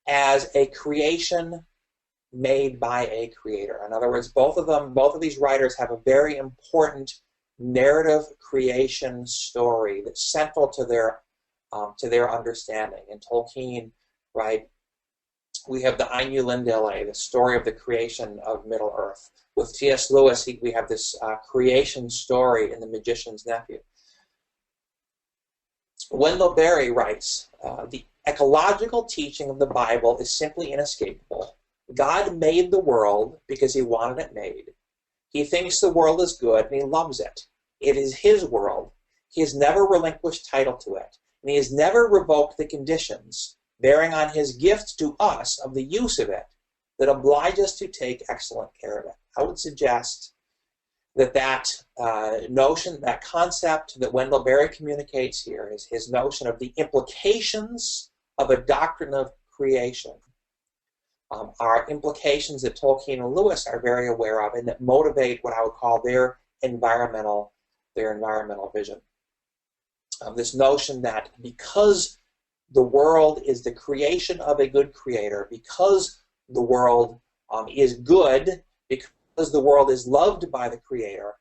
as a creation made by a creator. In other words, both of these writers have a very important narrative creation story that's central to their understanding. In Tolkien, right, we have the Ainulindale, the story of the creation of Middle Earth. With C.S. Lewis, we have this creation story in The Magician's Nephew. Wendell Berry writes, the ecological teaching of the Bible is simply inescapable. God made the world because he wanted it made. He thinks the world is good and he loves it. It is his world. He has never relinquished title to it, and he has never revoked the conditions bearing on his gift to us of the use of it that oblige us to take excellent care of it. I would suggest that notion, that concept that Wendell Berry communicates here is his notion of the implications of a doctrine of creation. Are implications that Tolkien and Lewis are very aware of and that motivate what I would call their environmental vision. This notion that because the world is the creation of a good creator, because the world is good, because the world is loved by the creator,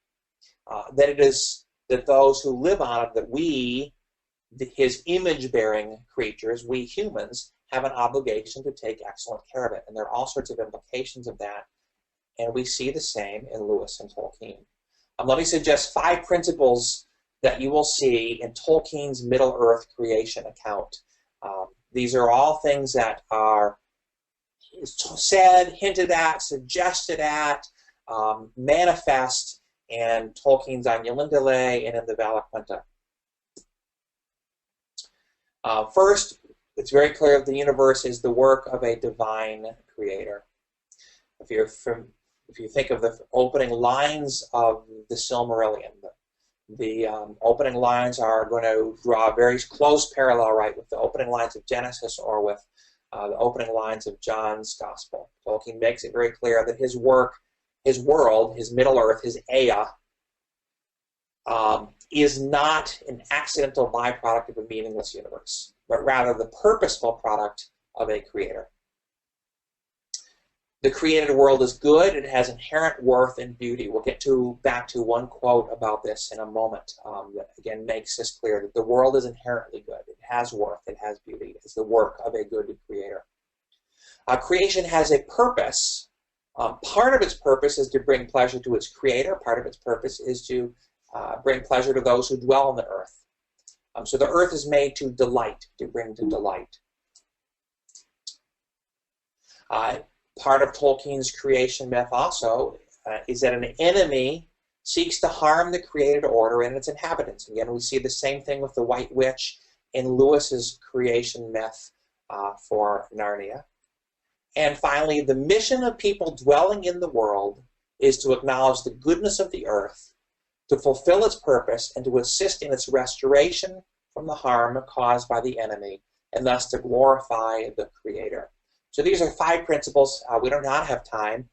that it is that those who live on it, that we, his image-bearing creatures, we humans, have an obligation to take excellent care of it. And there are all sorts of implications of that, and we see the same in Lewis and Tolkien. Let me suggest 5 principles that you will see in Tolkien's Middle-earth creation account. These are all things that are said, hinted at, suggested at, manifest in Tolkien's Ainulindale and in the Valaquenta. First, it's very clear that the universe is the work of a divine creator. If you think of the opening lines of the Silmarillion, the opening lines are going to draw a very close parallel, right, with the opening lines of Genesis or with the opening lines of John's Gospel. Tolkien makes it very clear that his work, his world, his Middle Earth, his Ea, is not an accidental byproduct of a meaningless universe, but rather the purposeful product of a creator. The created world is good. It has inherent worth and beauty. We'll get back to one quote about this in a moment that, again, makes this clear that the world is inherently good. It has worth. It has beauty. It's the work of a good creator. Creation has a purpose. Part of its purpose is to bring pleasure to its creator. Part of its purpose is to bring pleasure to those who dwell on the earth. So the earth is made to delight, to bring to delight. Part of Tolkien's creation myth also is that an enemy seeks to harm the created order and its inhabitants. Again, we see the same thing with the White Witch in Lewis's creation myth for Narnia. And finally, the mission of people dwelling in the world is to acknowledge the goodness of the earth, to fulfill its purpose, and to assist in its restoration from the harm caused by the enemy, and thus to glorify the Creator. So these are 5 principles. We do not have time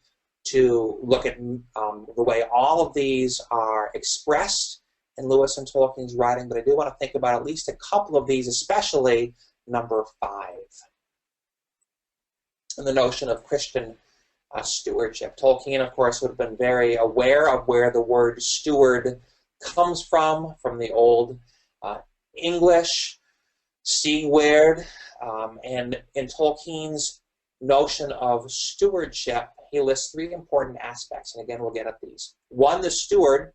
to look at the way all of these are expressed in Lewis and Tolkien's writing, but I do want to think about at least a couple of these, especially number 5. And the notion of Christian stewardship. Tolkien, of course, would have been very aware of where the word steward comes from the Old English, Sigward, and in Tolkien's notion of stewardship, he lists 3 important aspects, and again, we'll get at these. 1, the steward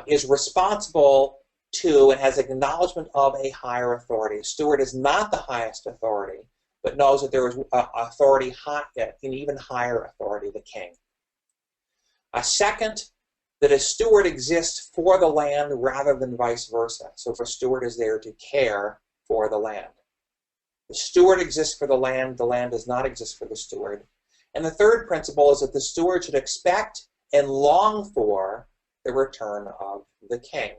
is responsible to and has acknowledgement of a higher authority. A steward is not the highest authority, but knows that there is authority, an even higher authority, the king. Second, that a steward exists for the land rather than vice versa. So if a steward is there to care for the land. The steward exists for the land does not exist for the steward. And the third principle is that the steward should expect and long for the return of the king.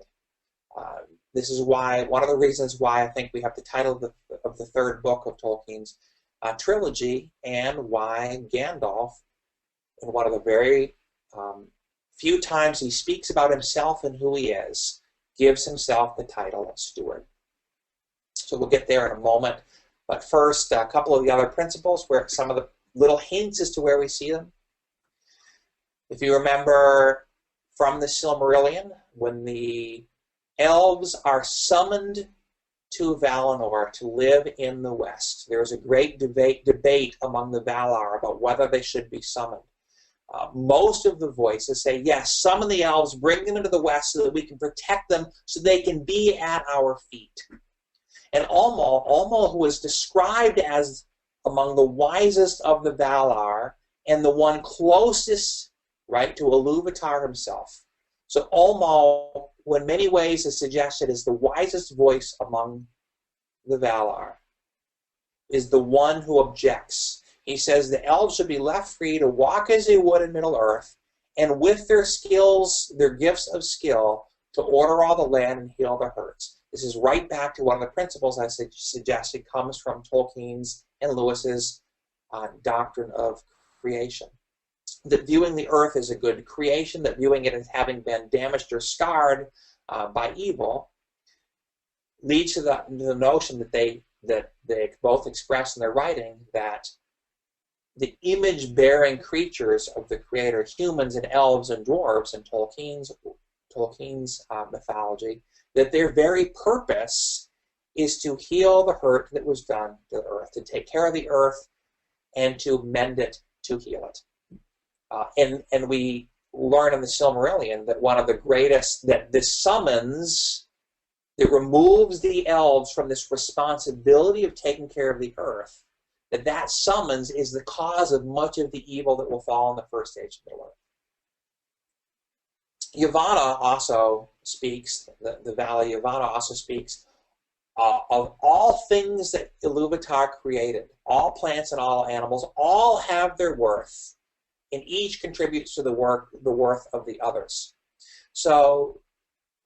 This is why, one of the reasons why I think we have the title of the 3rd book of Tolkien's trilogy, and why Gandalf, in one of the very few times he speaks about himself and who he is, gives himself the title of steward. So we'll get there in a moment. But first, a couple of the other principles, where some of the little hints as to where we see them. If you remember from the Silmarillion, when the elves are summoned to Valinor to live in the West, there is a great debate among the Valar about whether they should be summoned. Most of the voices say, yes, summon the elves, bring them into the West so that we can protect them, so they can be at our feet. And Ulmo, who is described as among the wisest of the Valar and the one closest, right, to Iluvatar himself. So Ulmo, in many ways, is suggested as the wisest voice among the Valar, is the one who objects. He says the elves should be left free to walk as they would in Middle-earth, and with their skills, their gifts of skill, to order all the land and heal the hurts. This is right back to one of the principles I suggested comes from Tolkien's and Lewis's doctrine of creation. That viewing the earth as a good creation, that viewing it as having been damaged or scarred by evil, leads to the notion that they both express in their writing that the image-bearing creatures of the Creator, humans and elves and dwarves in Tolkien's mythology, that their very purpose is to heal the hurt that was done to the earth, to take care of the earth and to mend it, to heal it. And we learn in the Silmarillion that one of the greatest, that this summons, that removes the elves from this responsibility of taking care of the earth, that summons is the cause of much of the evil that will fall in the first age of Middle-earth. Yavanna also speaks, the Valley of Yavanna also speaks of all things that Iluvatar created. All plants and all animals all have their worth, and each contributes to the worth of the others. So,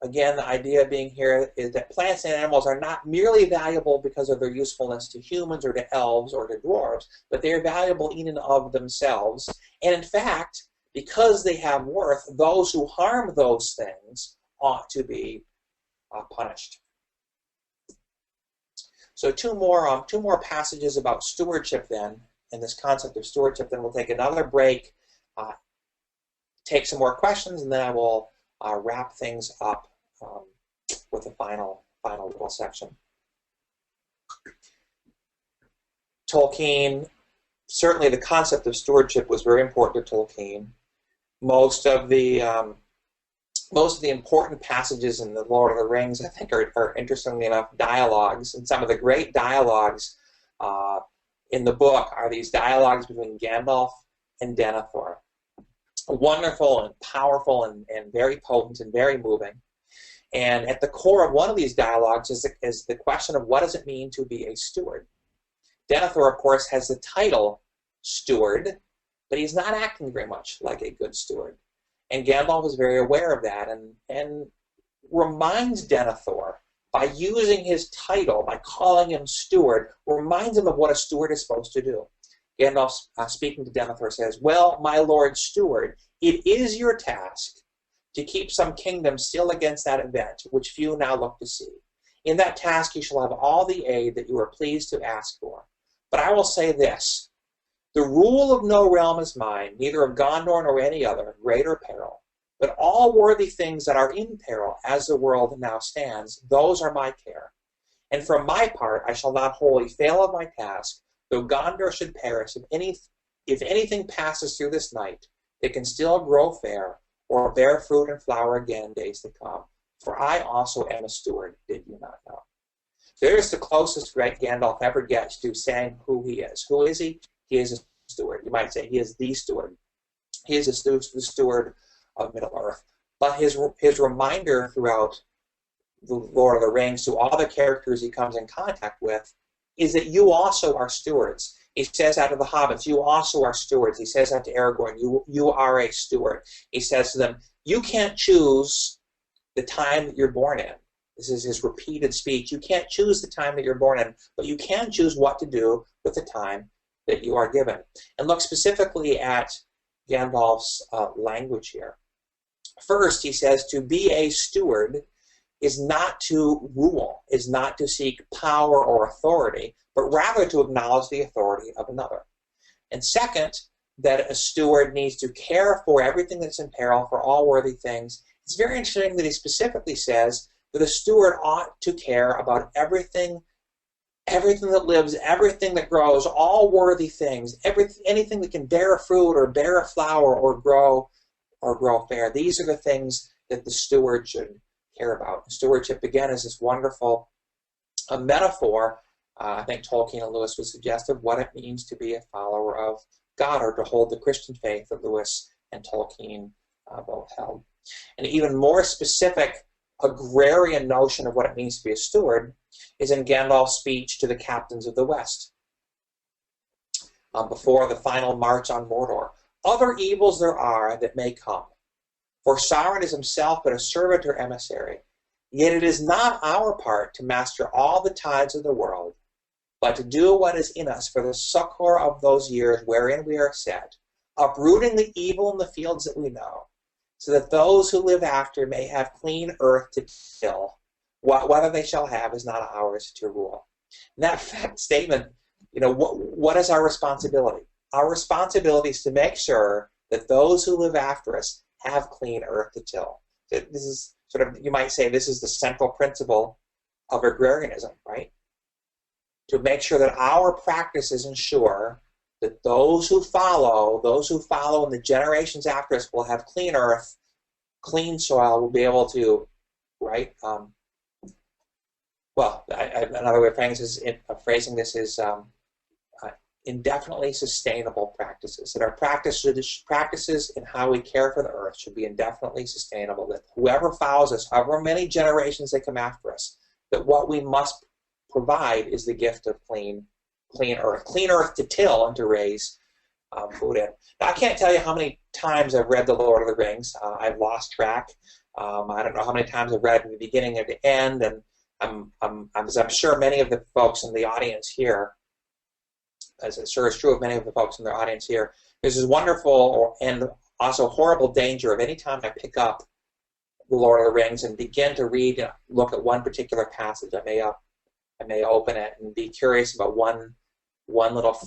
again, the idea being here is that plants and animals are not merely valuable because of their usefulness to humans or to elves or to dwarves, but they are valuable in and of themselves. And in fact, because they have worth, those who harm those things ought to be punished. So two more passages about stewardship then, and this concept of stewardship. Then we'll take another break, take some more questions, and then I will wrap things up with a final little section. Tolkien, certainly the concept of stewardship was very important to Tolkien. Most of the important passages in the Lord of the Rings, I think, are interestingly enough dialogues, and some of the great dialogues in the book are these dialogues between Gandalf and Denethor. Wonderful and powerful and very potent and very moving. And at the core of one of these dialogues is the question of what does it mean to be a steward. Denethor, of course, has the title steward, but he's not acting very much like a good steward. And Gandalf is very aware of that and reminds Denethor, by using his title, by calling him steward, reminds him of what a steward is supposed to do. Gandalf, speaking to Denethor, says, "Well, my lord steward, it is your task to keep some kingdom still against that event, which few now look to see. In that task you shall have all the aid that you are pleased to ask for. But I will say this, the rule of no realm is mine, neither of Gondor nor any other, great or peril. But all worthy things that are in peril, as the world now stands, those are my care. And for my part, I shall not wholly fail of my task, though Gondor should perish. If anything passes through this night, it can still grow fair, or bear fruit and flower again in days to come. For I also am a steward, did you not know?" There's the closest great Gandalf ever gets to saying who he is. Who is he? He is a steward. You might say he is the steward. He is the steward of Middle-earth. But his reminder throughout the Lord of the Rings to all the characters he comes in contact with is that you also are stewards. He says that to the hobbits, you also are stewards. He says that to Aragorn, you are a steward. He says to them, you can't choose the time that you're born in. This is his repeated speech. You can't choose the time that you're born in, but you can choose what to do with the time that you are given. And look specifically at Gandalf's language here. First, he says to be a steward is not to rule, is not to seek power or authority, but rather to acknowledge the authority of another. And second, that a steward needs to care for everything that's in peril, for all worthy things. It's very interesting that he specifically says that a steward ought to care about everything that lives, everything that grows, all worthy things, anything that can bear a fruit or bear a flower or grow fair. These are the things that the steward should care about. Stewardship, again, is this wonderful metaphor. I think Tolkien and Lewis would suggest of what it means to be a follower of God, or to hold the Christian faith that Lewis and Tolkien both held. An even more specific agrarian notion of what it means to be a steward is in Gandalf's speech to the captains of the West before the final march on Mordor. Other evils there are that may come, for Sauron is himself but a servant or emissary. Yet it is not our part to master all the tides of the world, but to do what is in us for the succor of those years wherein we are set, uprooting the evil in the fields that we know, so that those who live after may have clean earth to till. Whether they shall have is not ours to rule. And that fact statement, what is our responsibility? Our responsibility is to make sure that those who live after us have clean earth to till. This is sort of, you might say, this is the central principle of agrarianism, right? To make sure that our practices ensure that those who follow in the generations after us will have clean earth, clean soil, will be able to, right? Another way of phrasing this is indefinitely sustainable practices. That our practices in how we care for the earth should be indefinitely sustainable. That whoever follows us, however many generations they come after us, that what we must provide is the gift of clean earth to till and to raise food in. Now, I can't tell you how many times I've read The Lord of the Rings. I've lost track. I don't know how many times I've read from the beginning to the end, and I'm sure many of the folks in the audience here, as it sure is true of many of the folks in the audience here, there's this wonderful and also horrible danger of any time I pick up The Lord of the Rings and begin to read, look at one particular passage, I may open it and be curious about one little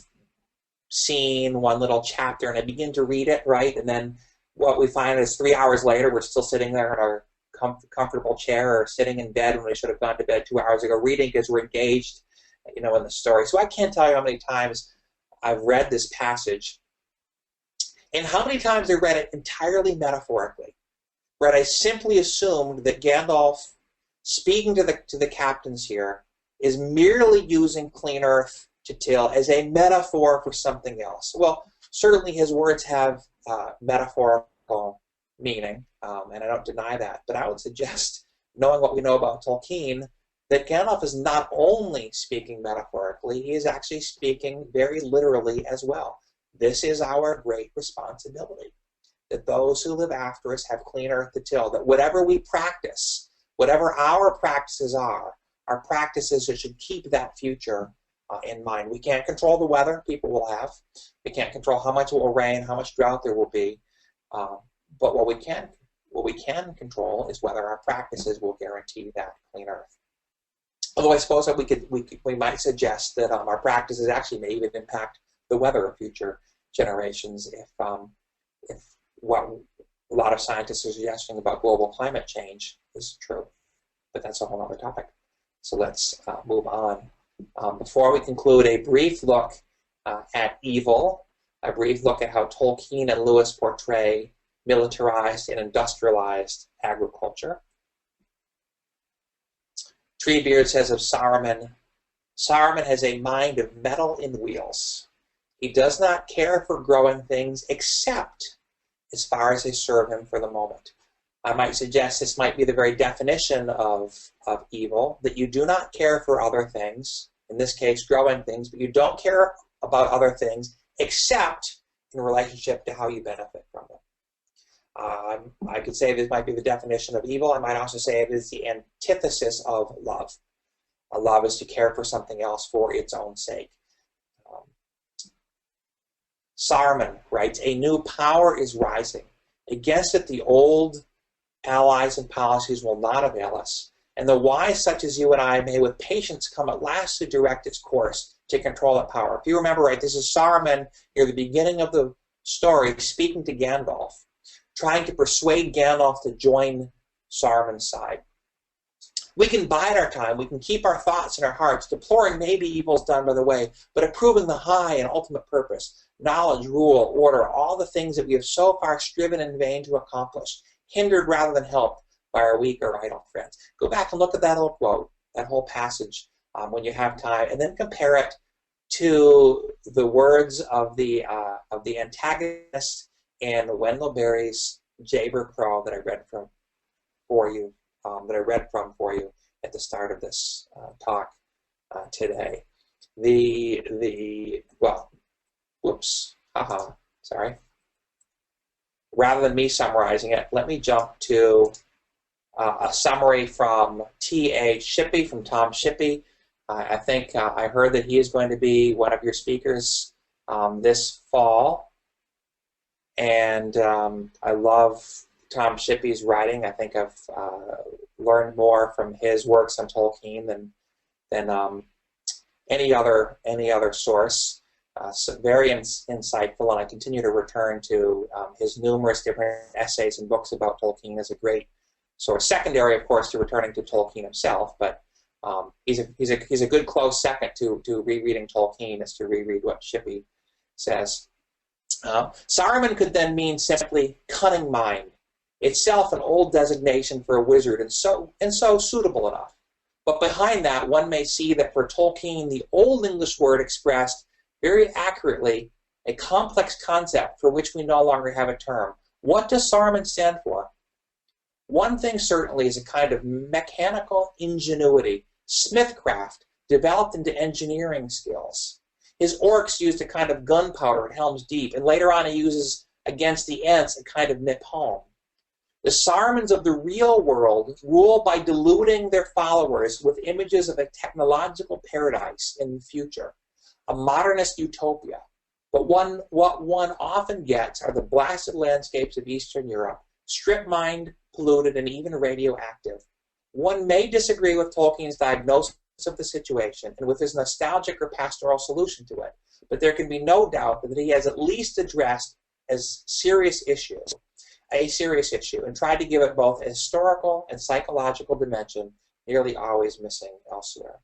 scene, one little chapter, and I begin to read it, right? And then what we find is 3 hours later, we're still sitting there in our comfortable chair or sitting in bed when we should have gone to bed 2 hours ago reading because we're engaged, in the story. So I can't tell you how many times I've read this passage and how many times I read it entirely metaphorically. Right? I simply assumed that Gandalf, speaking to the captains here, is merely using clean earth to till as a metaphor for something else. Well, certainly his words have metaphorical meaning, and I don't deny that, but I would suggest, knowing what we know about Tolkien, that Gandalf is not only speaking metaphorically, he is actually speaking very literally as well. This is our great responsibility, that those who live after us have clean earth to till, that whatever we practice, whatever our practices are practices that should keep that future in mind. We can't control the weather people will have. We can't control how much it will rain, how much drought there will be. But what we can control is whether our practices will guarantee that clean earth. Although I suppose that we might suggest that our practices actually may even impact the weather of future generations if what a lot of scientists are suggesting about global climate change is true. But that's a whole other topic. So let's move on. Before we conclude, a brief look at evil, a brief look at how Tolkien and Lewis portray militarized and industrialized agriculture. Treebeard says of Saruman, Saruman has a mind of metal in wheels. He does not care for growing things except as far as they serve him for the moment. I might suggest this might be the very definition of evil, that you do not care for other things, in this case growing things, but you don't care about other things except in relationship to how you benefit from them. I could say this might be the definition of evil. I might also say it is the antithesis of love. Love is to care for something else for its own sake. Saruman writes, a new power is rising. Against it, the old allies and policies will not avail us. and the wise such as you and I may with patience come at last to direct its course to control it power. If you remember right, this is Saruman near the beginning of the story speaking to Gandalf, trying to persuade Gandalf to join Saruman's side. We can bide our time, we can keep our thoughts in our hearts, deploring maybe evils done by the way, but approving the high and ultimate purpose, knowledge, rule, order, all the things that we have so far striven in vain to accomplish, hindered rather than helped by our weak or idle friends. Go back and look at that whole quote, that whole passage when you have time, and then compare it to the words of the antagonist in Wendell Berry's Jaber Pro that I read from for you at the start of this talk today. Sorry. Rather than me summarizing it, let me jump to a summary from T.A. Shippey, from Tom Shippey. I think I heard that he is going to be one of your speakers this fall, and I love Tom Shippey's writing. I think I've learned more from his works on Tolkien than any other source. So very insightful, and I continue to return to his numerous different essays and books about Tolkien as a great source. Secondary, of course, to returning to Tolkien himself, but he's a good close second to rereading Tolkien is to reread what Shippey says. Saruman could then mean simply cunning mind, itself an old designation for a wizard, and so suitable enough. But behind that, one may see that for Tolkien, the Old English word expressed very accurately a complex concept for which we no longer have a term. What does Saruman stand for? One thing certainly is a kind of mechanical ingenuity, smithcraft, developed into engineering skills. His orcs used a kind of gunpowder at Helm's Deep, and later on he uses against the Ents a kind of napalm. The Sarumans of the real world rule by deluding their followers with images of a technological paradise in the future, a modernist utopia. But what one often gets are the blasted landscapes of Eastern Europe, strip-mined, polluted, and even radioactive. One may disagree with Tolkien's diagnosis of the situation and with his nostalgic or pastoral solution to it, but there can be no doubt that he has at least addressed a serious issue, and tried to give it both a historical and psychological dimension, nearly always missing elsewhere.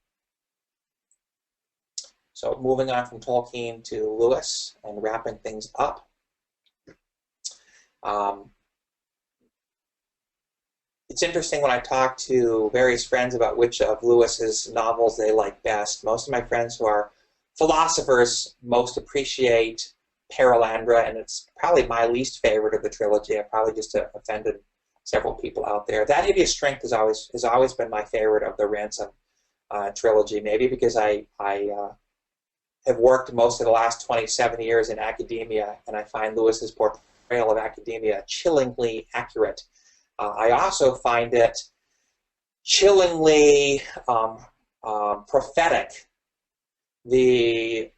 So moving on from Tolkien to Lewis and wrapping things up. It's interesting when I talk to various friends about which of Lewis's novels they like best. Most of my friends who are philosophers most appreciate Perelandra, and it's probably my least favorite of the trilogy. I probably just offended several people out there. That Hideous Strength has always been my favorite of the Ransom trilogy, maybe because I have worked most of the last 27 years in academia, and I find Lewis's portrayal of academia chillingly accurate. I also find it chillingly prophetic. The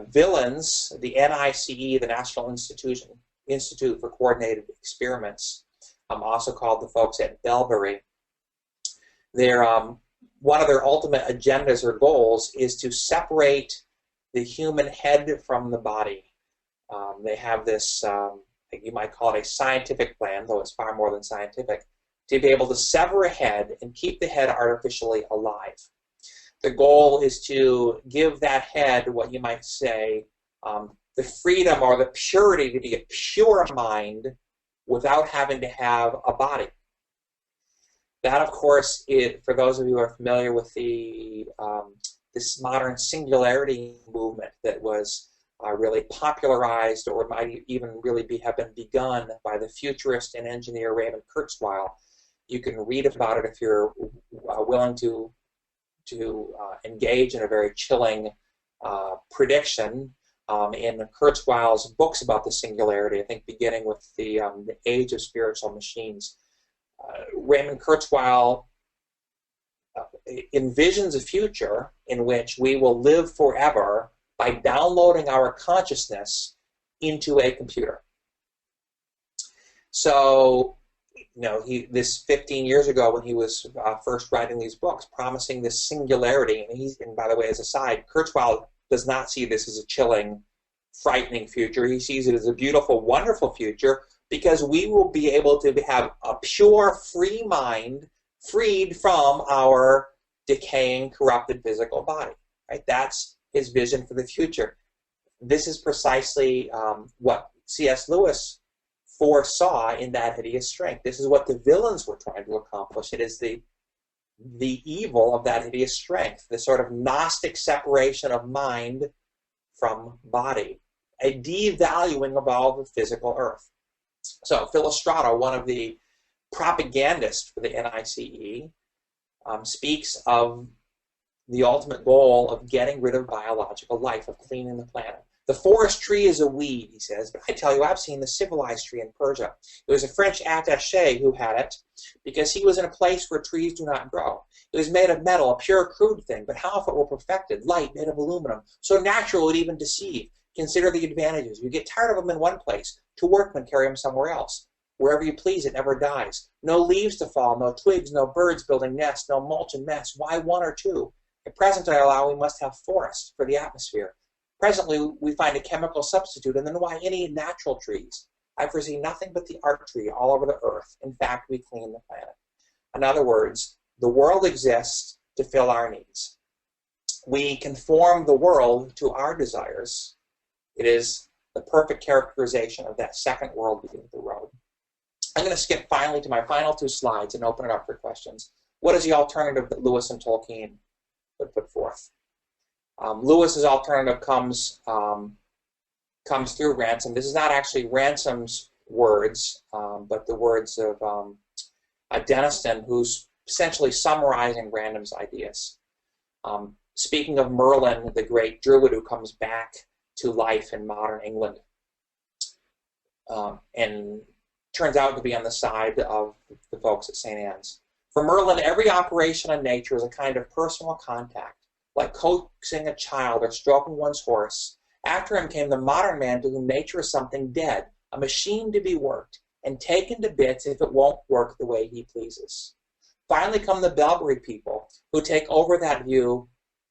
villains, the NICE, the National Institute for Coordinated Experiments, also called the folks at Belbury, one of their ultimate agendas or goals is to separate the human head from the body. They have this, you might call it a scientific plan, though it's far more than scientific, to be able to sever a head and keep the head artificially alive. The goal is to give that head what you might say the freedom or the purity to be a pure mind without having to have a body. That, of course, for those of you who are familiar with this modern singularity movement that was really popularized, or might even really have been begun by the futurist and engineer Raymond Kurzweil. You can read about it if you're willing to engage in a very chilling prediction in Kurzweil's books about the singularity, I think beginning with the Age of Spiritual Machines. Raymond Kurzweil envisions a future in which we will live forever by downloading our consciousness into a computer. So this 15 years ago when he was first writing these books, promising this singularity. And by the way, as a side, Kurzweil does not see this as a chilling, frightening future. He sees it as a beautiful, wonderful future, because we will be able to have a pure, free mind, freed from our decaying, corrupted physical body. Right? That's his vision for the future. This is precisely what C.S. Lewis foresaw in That Hideous Strength. This is what the villains were trying to accomplish. It is the evil of That Hideous Strength, the sort of Gnostic separation of mind from body, a devaluing of all the physical earth. So Philostrato, one of the propagandists for the NICE, speaks of the ultimate goal of getting rid of biological life, of cleaning the planet. The forest tree is a weed, he says, but I tell you, I've seen the civilized tree in Persia. There was a French attaché who had it because he was in a place where trees do not grow. It was made of metal, a pure crude thing, but how if it were perfected, light, made of aluminum, so natural it would even deceive. Consider the advantages. You get tired of them in one place. Two workmen carry them somewhere else. Wherever you please, it never dies. No leaves to fall, no twigs, no birds building nests, no mulch and mess. Why one or two? At present, I allow we must have forests for the atmosphere. Presently, we find a chemical substitute, and then why any natural trees? I foresee nothing but the art tree all over the earth. In fact, we clean the planet. In other words, the world exists to fill our needs. We conform the world to our desires. It is the perfect characterization of that second worldview of the road. I'm going to skip finally to my final two slides and open it up for questions. What is the alternative that Lewis and Tolkien would put forth? Lewis's alternative comes through Ransom. This is not actually Ransom's words, but the words of Denniston, who's essentially summarizing Random's ideas. Speaking of Merlin, the great druid who comes back to life in modern England, and turns out to be on the side of the folks at St. Anne's. For Merlin, every operation in nature is a kind of personal contact, like coaxing a child or stroking one's horse. After him came the modern man to whom nature is something dead, a machine to be worked and taken to bits if it won't work the way he pleases. Finally come the Belbury people, who take over that view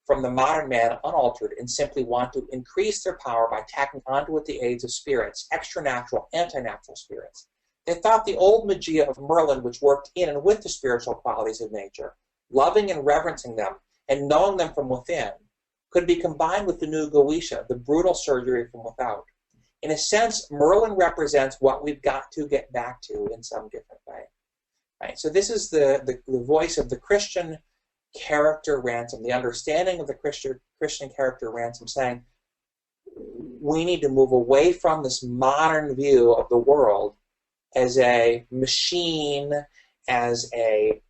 from the modern man unaltered and simply want to increase their power by tacking onto it the aids of spirits, extranatural, anti-natural spirits. They thought the old magia of Merlin, which worked in and with the spiritual qualities of nature, loving and reverencing them, and knowing them from within, could be combined with the new Goetia, the brutal surgery from without. In a sense, Merlin represents what we've got to get back to in some different way. Right? So this is the voice of the Christian character Ransom, the understanding of the Christian character Ransom, saying we need to move away from this modern view of the world as a machine, as a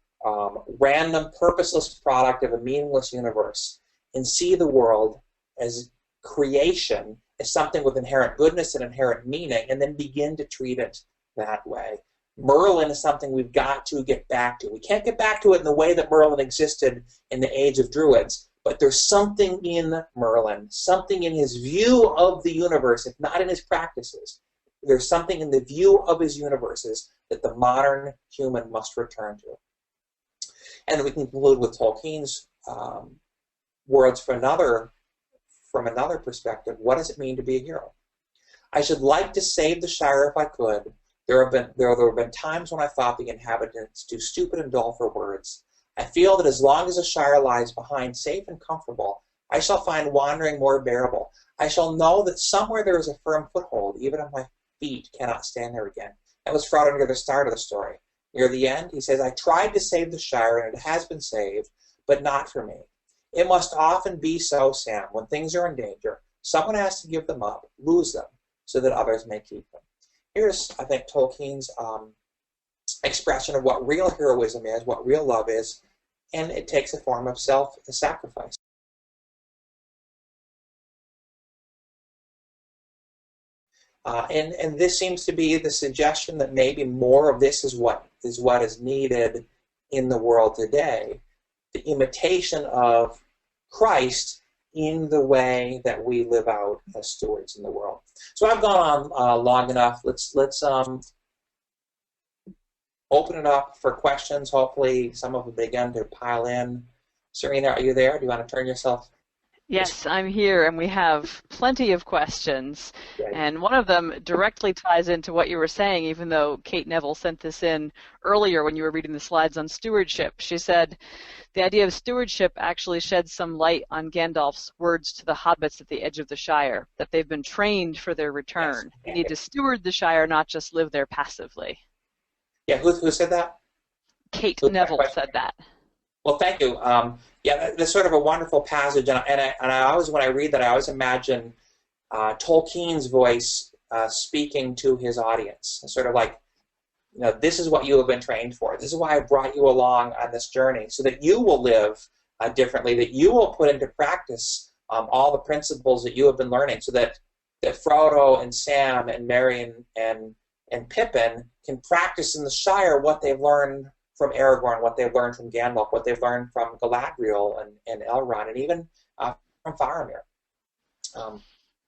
random, purposeless product of a meaningless universe, and see the world as creation, as something with inherent goodness and inherent meaning, and then begin to treat it that way. Merlin is something we've got to get back to. We can't get back to it in the way that Merlin existed in the age of Druids, but there's something in Merlin, something in his view of the universe, if not in his practices. There's something in the view of his universes that the modern human must return to. And we can conclude with Tolkien's words from another perspective. What does it mean to be a hero? I should like to save the Shire if I could. There have been times when I thought the inhabitants too stupid and dull for words. I feel that as long as the Shire lies behind, safe and comfortable, I shall find wandering more bearable. I shall know that somewhere there is a firm foothold, even if my feet cannot stand there again. That was Frodo near the start of the story. Near the end, he says, I tried to save the Shire, and it has been saved, but not for me. It must often be so, Sam. When things are in danger, someone has to give them up, lose them, so that others may keep them. Here's, I think, Tolkien's expression of what real heroism is, what real love is, and it takes a form of self-sacrifice. And this seems to be the suggestion that maybe more of this is what is needed in the world today, the imitation of Christ in the way that we live out as stewards in the world. So I've gone on long enough. Let's open it up for questions. Hopefully some of them begin to pile in. Serena, are you there? Do you want to turn yourself? Yes, I'm here, and we have plenty of questions. Right. And one of them directly ties into what you were saying, even though Kate Neville sent this in earlier when you were reading the slides on stewardship. She said, the idea of stewardship actually sheds some light on Gandalf's words to the hobbits at the edge of the Shire, that they've been trained for their return. Yes. They need to steward the Shire, not just live there passively. Yeah, who said that? Kate Who's Neville said that. Well, thank you. Yeah, that's sort of a wonderful passage, and I always, when I read that, I always imagine Tolkien's voice speaking to his audience, sort of like, you know, this is what you have been trained for. This is why I brought you along on this journey, so that you will live differently, that you will put into practice all the principles that you have been learning, so that Frodo and Sam and Merry and Pippin can practice in the Shire what they've learned from Aragorn, what they've learned from Gandalf, what they've learned from Galadriel and Elrond, and even from Faramir.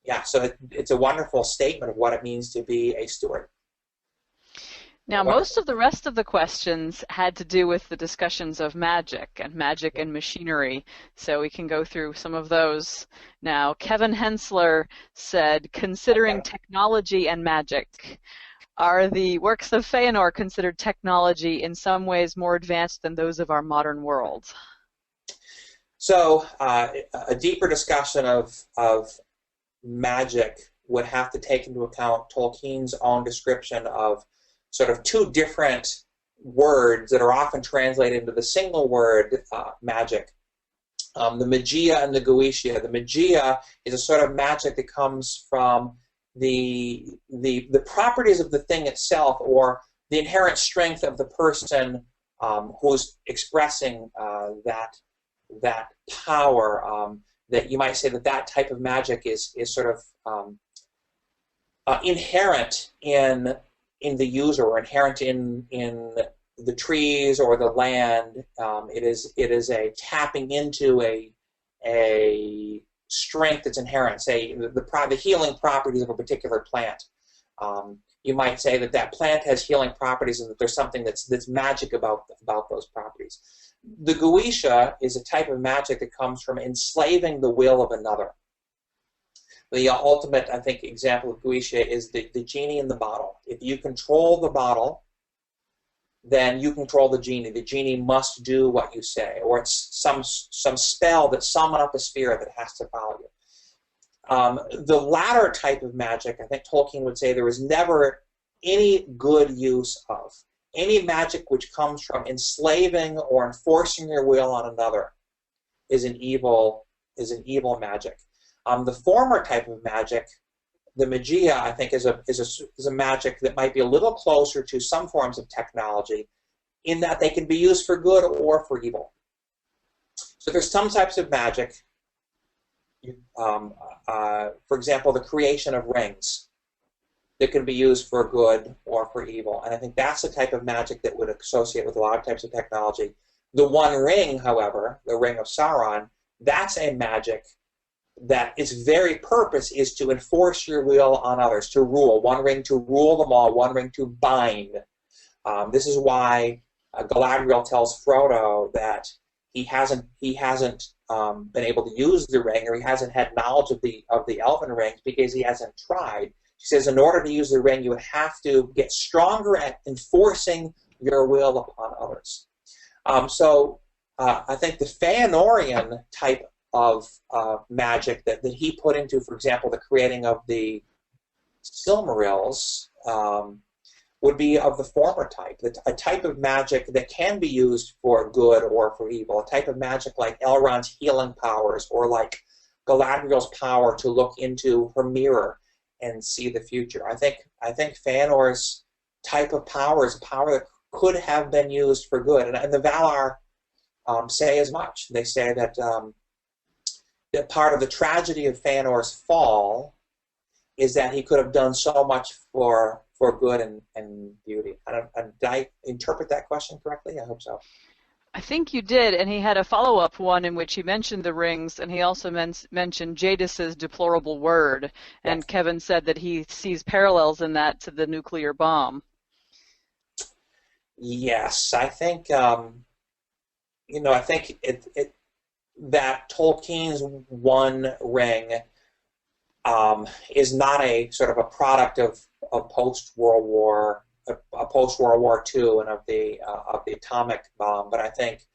Yeah, so it's a wonderful statement of what it means to be a steward. Now, most of the rest of the questions had to do with the discussions of magic and machinery, so we can go through some of those. Now, Kevin Hensler said, considering technology and magic, are the works of Feanor considered technology in some ways more advanced than those of our modern world? So a deeper discussion of magic would have to take into account Tolkien's own description of sort of two different words that are often translated into the single word magic. The magia and the goetia. The magia is a sort of magic that comes from the properties of the thing itself, or the inherent strength of the person who's expressing that power. That you might say that type of magic is sort of inherent in the user, or inherent in the trees or the land. It is a tapping into a strength that's inherent, say the healing properties of a particular plant. You might say that plant has healing properties, and that there's something that's magic about those properties. The goetia is a type of magic that comes from enslaving the will of another. The ultimate, I think, example of goetia is the genie in the bottle. If you control the bottle, then you control the genie. The genie must do what you say, or it's some spell that summon up a spirit that has to follow you. The latter type of magic, I think Tolkien would say, there is never any good use of. Any magic which comes from enslaving or enforcing your will on another is an evil magic. The former type of magic, the magia, I think, is a magic that might be a little closer to some forms of technology, in that they can be used for good or for evil. So there's some types of magic, for example, the creation of rings, that can be used for good or for evil. And I think that's the type of magic that would associate with a lot of types of technology. The One Ring, however, the Ring of Sauron, that's a magic that its very purpose is to enforce your will on others, to rule. One ring to rule them all, one ring to bind. This is why Galadriel tells Frodo that he hasn't been able to use the ring, or he hasn't had knowledge of the elven rings, because he hasn't tried. She says, in order to use the ring, you would have to get stronger at enforcing your will upon others. So I think the Feanorian type of magic that he put into, for example, the creating of the Silmarils, would be of the former type, a type of magic that can be used for good or for evil, a type of magic like Elrond's healing powers, or like Galadriel's power to look into her mirror and see the future. I think Feanor's type of power is a power that could have been used for good, and the Valar say as much. They say that that part of the tragedy of Feanor's fall is that he could have done so much for good and beauty. Did I interpret that question correctly? I hope so. I think you did, and he had a follow-up one in which he mentioned the rings, and he also mentioned Jadis's deplorable word, and yes. Kevin said that he sees parallels in that to the nuclear bomb. Yes, I think I think that Tolkien's One Ring is not a sort of a product of post-World War, post-World War II, and of the atomic bomb. But I think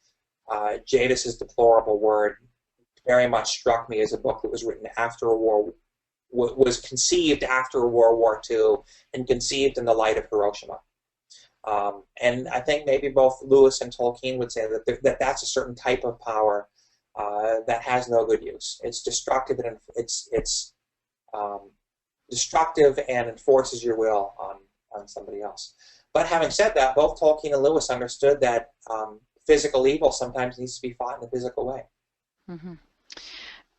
Jadis's deplorable word very much struck me as a book that was written after a war, was conceived after World War II, and conceived in the light of Hiroshima. And I think maybe both Lewis and Tolkien would say that that's a certain type of power that has no good use. It's destructive, and it's destructive and enforces your will on somebody else. But having said that, both Tolkien and Lewis understood that physical evil sometimes needs to be fought in a physical way. Mm-hmm.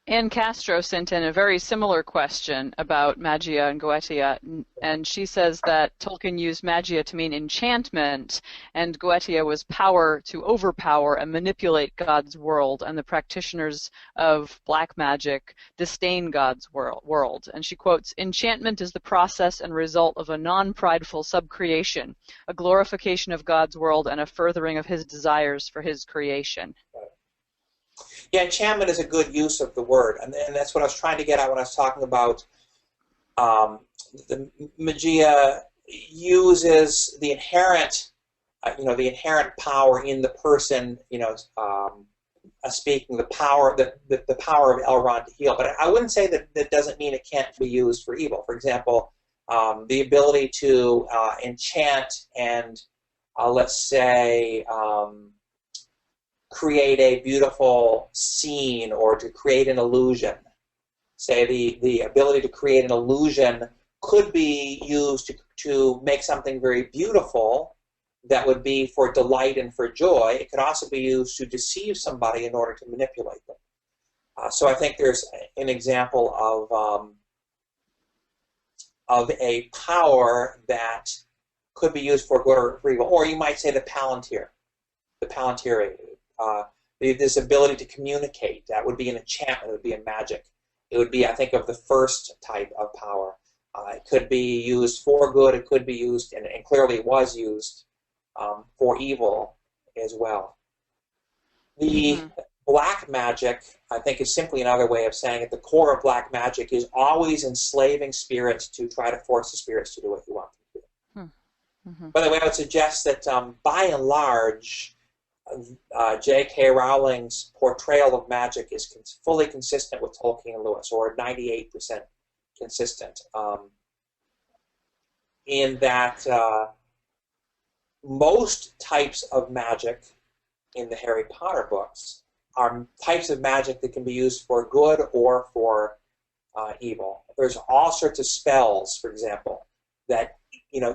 Ann Castro sent in a very similar question about magia and Goetia, and she says that Tolkien used magia to mean enchantment, and Goetia was power to overpower and manipulate God's world, and the practitioners of black magic disdain God's world. And she quotes, "Enchantment is the process and result of a non-prideful subcreation, a glorification of God's world and a furthering of his desires for his creation." Yeah, enchantment is a good use of the word, and that's what I was trying to get at when I was talking about the magia uses the inherent, the inherent power in the person, speaking the power, the power of Elrond to heal. But I wouldn't say that doesn't mean it can't be used for evil. For example, the ability to enchant and let's say create a beautiful scene, or to create an illusion. Say the ability to create an illusion could be used to make something very beautiful that would be for delight and for joy. It could also be used to deceive somebody in order to manipulate them. So I think there's an example of a power that could be used for good or for evil. Or you might say the Palantir. The Palantir, this ability to communicate, that would be an enchantment, it would be a magic. It would be, I think, of the first type of power. It could be used for good, it could be used, and clearly was used, for evil as well. The black magic, I think, is simply another way of saying at the core of black magic is always enslaving spirits to try to force the spirits to do what you want them to do. By the way, I would suggest that by and large, J.K. Rowling's portrayal of magic is fully consistent with Tolkien and Lewis, or 98% consistent, in that most types of magic in the Harry Potter books are types of magic that can be used for good or for evil. There's all sorts of spells, for example, that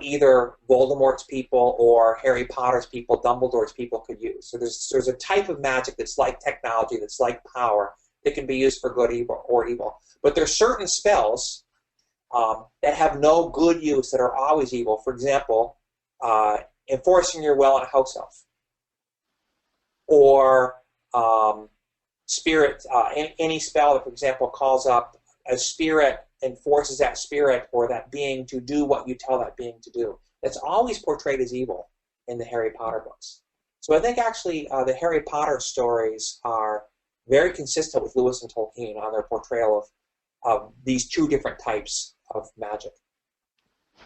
either Voldemort's people or Harry Potter's people, Dumbledore's people could use. So there's a type of magic that's like technology, that's like power, that can be used for good or evil. But there's certain spells that have no good use, that are always evil. For example, enforcing your will on a house elf. Or spirit, any spell that, for example, calls up a spirit and forces that spirit or that being to do what you tell that being to do. That's always portrayed as evil in the Harry Potter books. So I think actually the Harry Potter stories are very consistent with Lewis and Tolkien on their portrayal of these two different types of magic.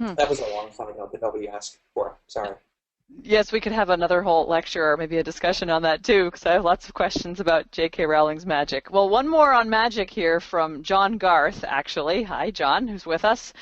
That was a long side note that nobody asked for. Sorry. Yes, we could have another whole lecture or maybe a discussion on that too, because I have lots of questions about J.K. Rowling's magic. Well, one more on magic here from John Garth, actually. Hi, John, who's with us.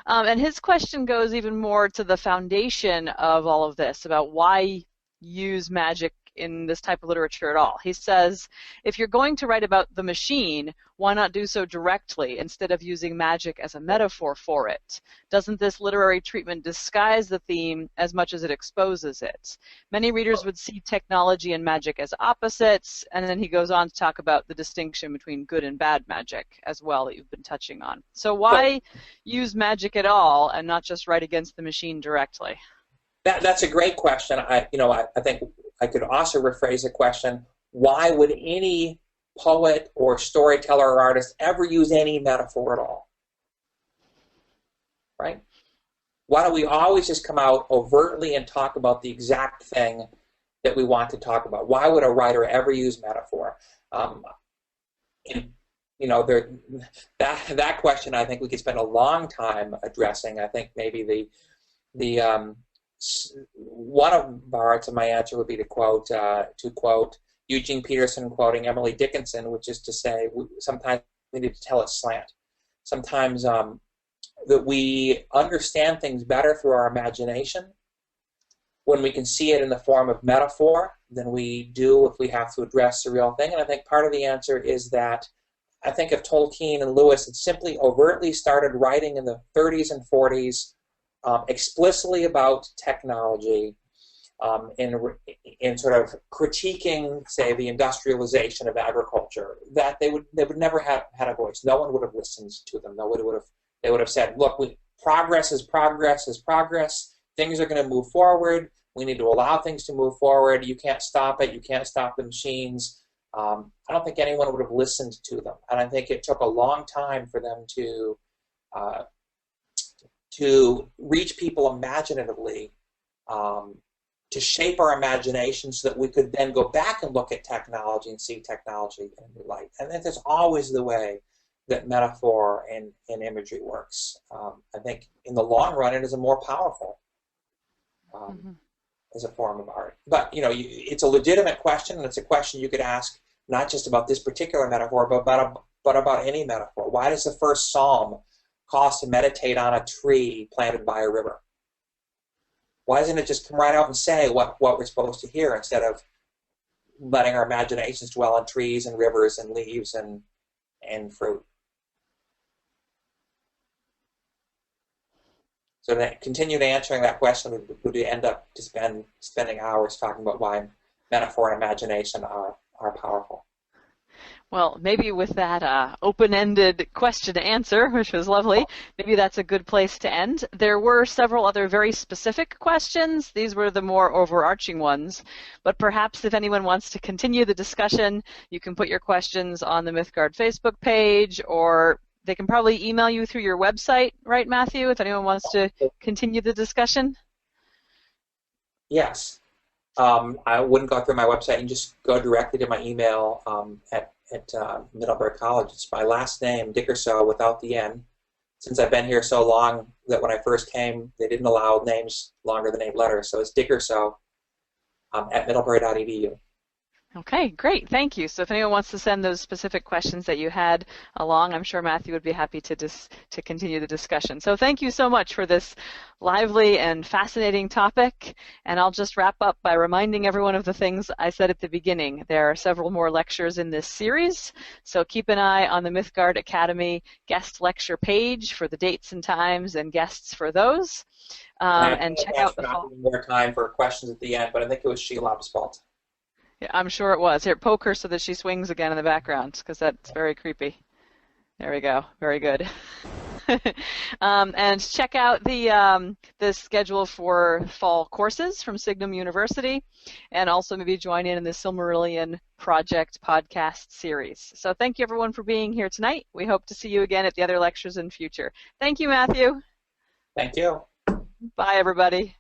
And his question goes even more to the foundation of all of this, about why use magic in this type of literature at all. He says, if you're going to write about the machine, why not do so directly instead of using magic as a metaphor for it? Doesn't this literary treatment disguise the theme as much as it exposes it? Many readers would see technology and magic as opposites, and then he goes on to talk about the distinction between good and bad magic as well that you've been touching on. So why use magic at all and not just write against the machine directly? That's a great question. I think I could also rephrase the question: why would any poet or storyteller or artist ever use any metaphor at all? Right? Why don't we always just come out overtly and talk about the exact thing that we want to talk about? Why would a writer ever use metaphor? That question, I think we could spend a long time addressing. I think maybe one of the parts of my answer would be to quote Eugene Peterson quoting Emily Dickinson, which is to say, sometimes we need to tell a slant. Sometimes that we understand things better through our imagination when we can see it in the form of metaphor than we do if we have to address the real thing. And I think part of the answer is that I think if Tolkien and Lewis had simply overtly started writing in the 30s and 40s explicitly about technology, in sort of critiquing, say, the industrialization of agriculture, that they would never have had a voice. No one would have listened to them. They would have said, look, progress is progress is progress. Things are going to move forward. We need to allow things to move forward. You can't stop it. You can't stop the machines. I don't think anyone would have listened to them. And I think it took a long time for them to reach people imaginatively, to shape our imagination so that we could then go back and look at technology and see technology in a new light. And that's always the way that metaphor and imagery works. I think in the long run it is a more powerful as a form of art. But it's a legitimate question, and it's a question you could ask not just about this particular metaphor, but about any metaphor. Why does the first psalm call us to meditate on a tree planted by a river? Why doesn't it just come right out and say what we're supposed to hear instead of letting our imaginations dwell on trees and rivers and leaves and fruit? So to continue answering that question, would end up to spending hours talking about why metaphor and imagination are powerful. Well, maybe with that open-ended question to answer, which was lovely, maybe that's a good place to end. There were several other very specific questions. These were the more overarching ones. But perhaps if anyone wants to continue the discussion, you can put your questions on the Mythgard Facebook page, or they can probably email you through your website, right, Matthew, if anyone wants to continue the discussion? Yes. I wouldn't go through my website and just go directly to my email at Middlebury College. It's my last name, Dickerson, without the N. Since I've been here so long that when I first came, they didn't allow names longer than 8 letters. So it's Dickerson at middlebury.edu. Okay, great. Thank you. So if anyone wants to send those specific questions that you had along, I'm sure Matthew would be happy to continue the discussion. So thank you so much for this lively and fascinating topic. And I'll just wrap up by reminding everyone of the things I said at the beginning. There are several more lectures in this series, so keep an eye on the Mythgard Academy guest lecture page for the dates and times and guests for those. And check out the fall. More time for questions at the end, but I think it was Shelob's fault. Yeah, I'm sure it was. Here, poke her so that she swings again in the background, because that's very creepy. There we go. Very good. And check out the schedule for fall courses from Signum University, and also maybe join in the Silmarillion Project podcast series. So thank you, everyone, for being here tonight. We hope to see you again at the other lectures in future. Thank you, Matthew. Thank you. Bye, everybody.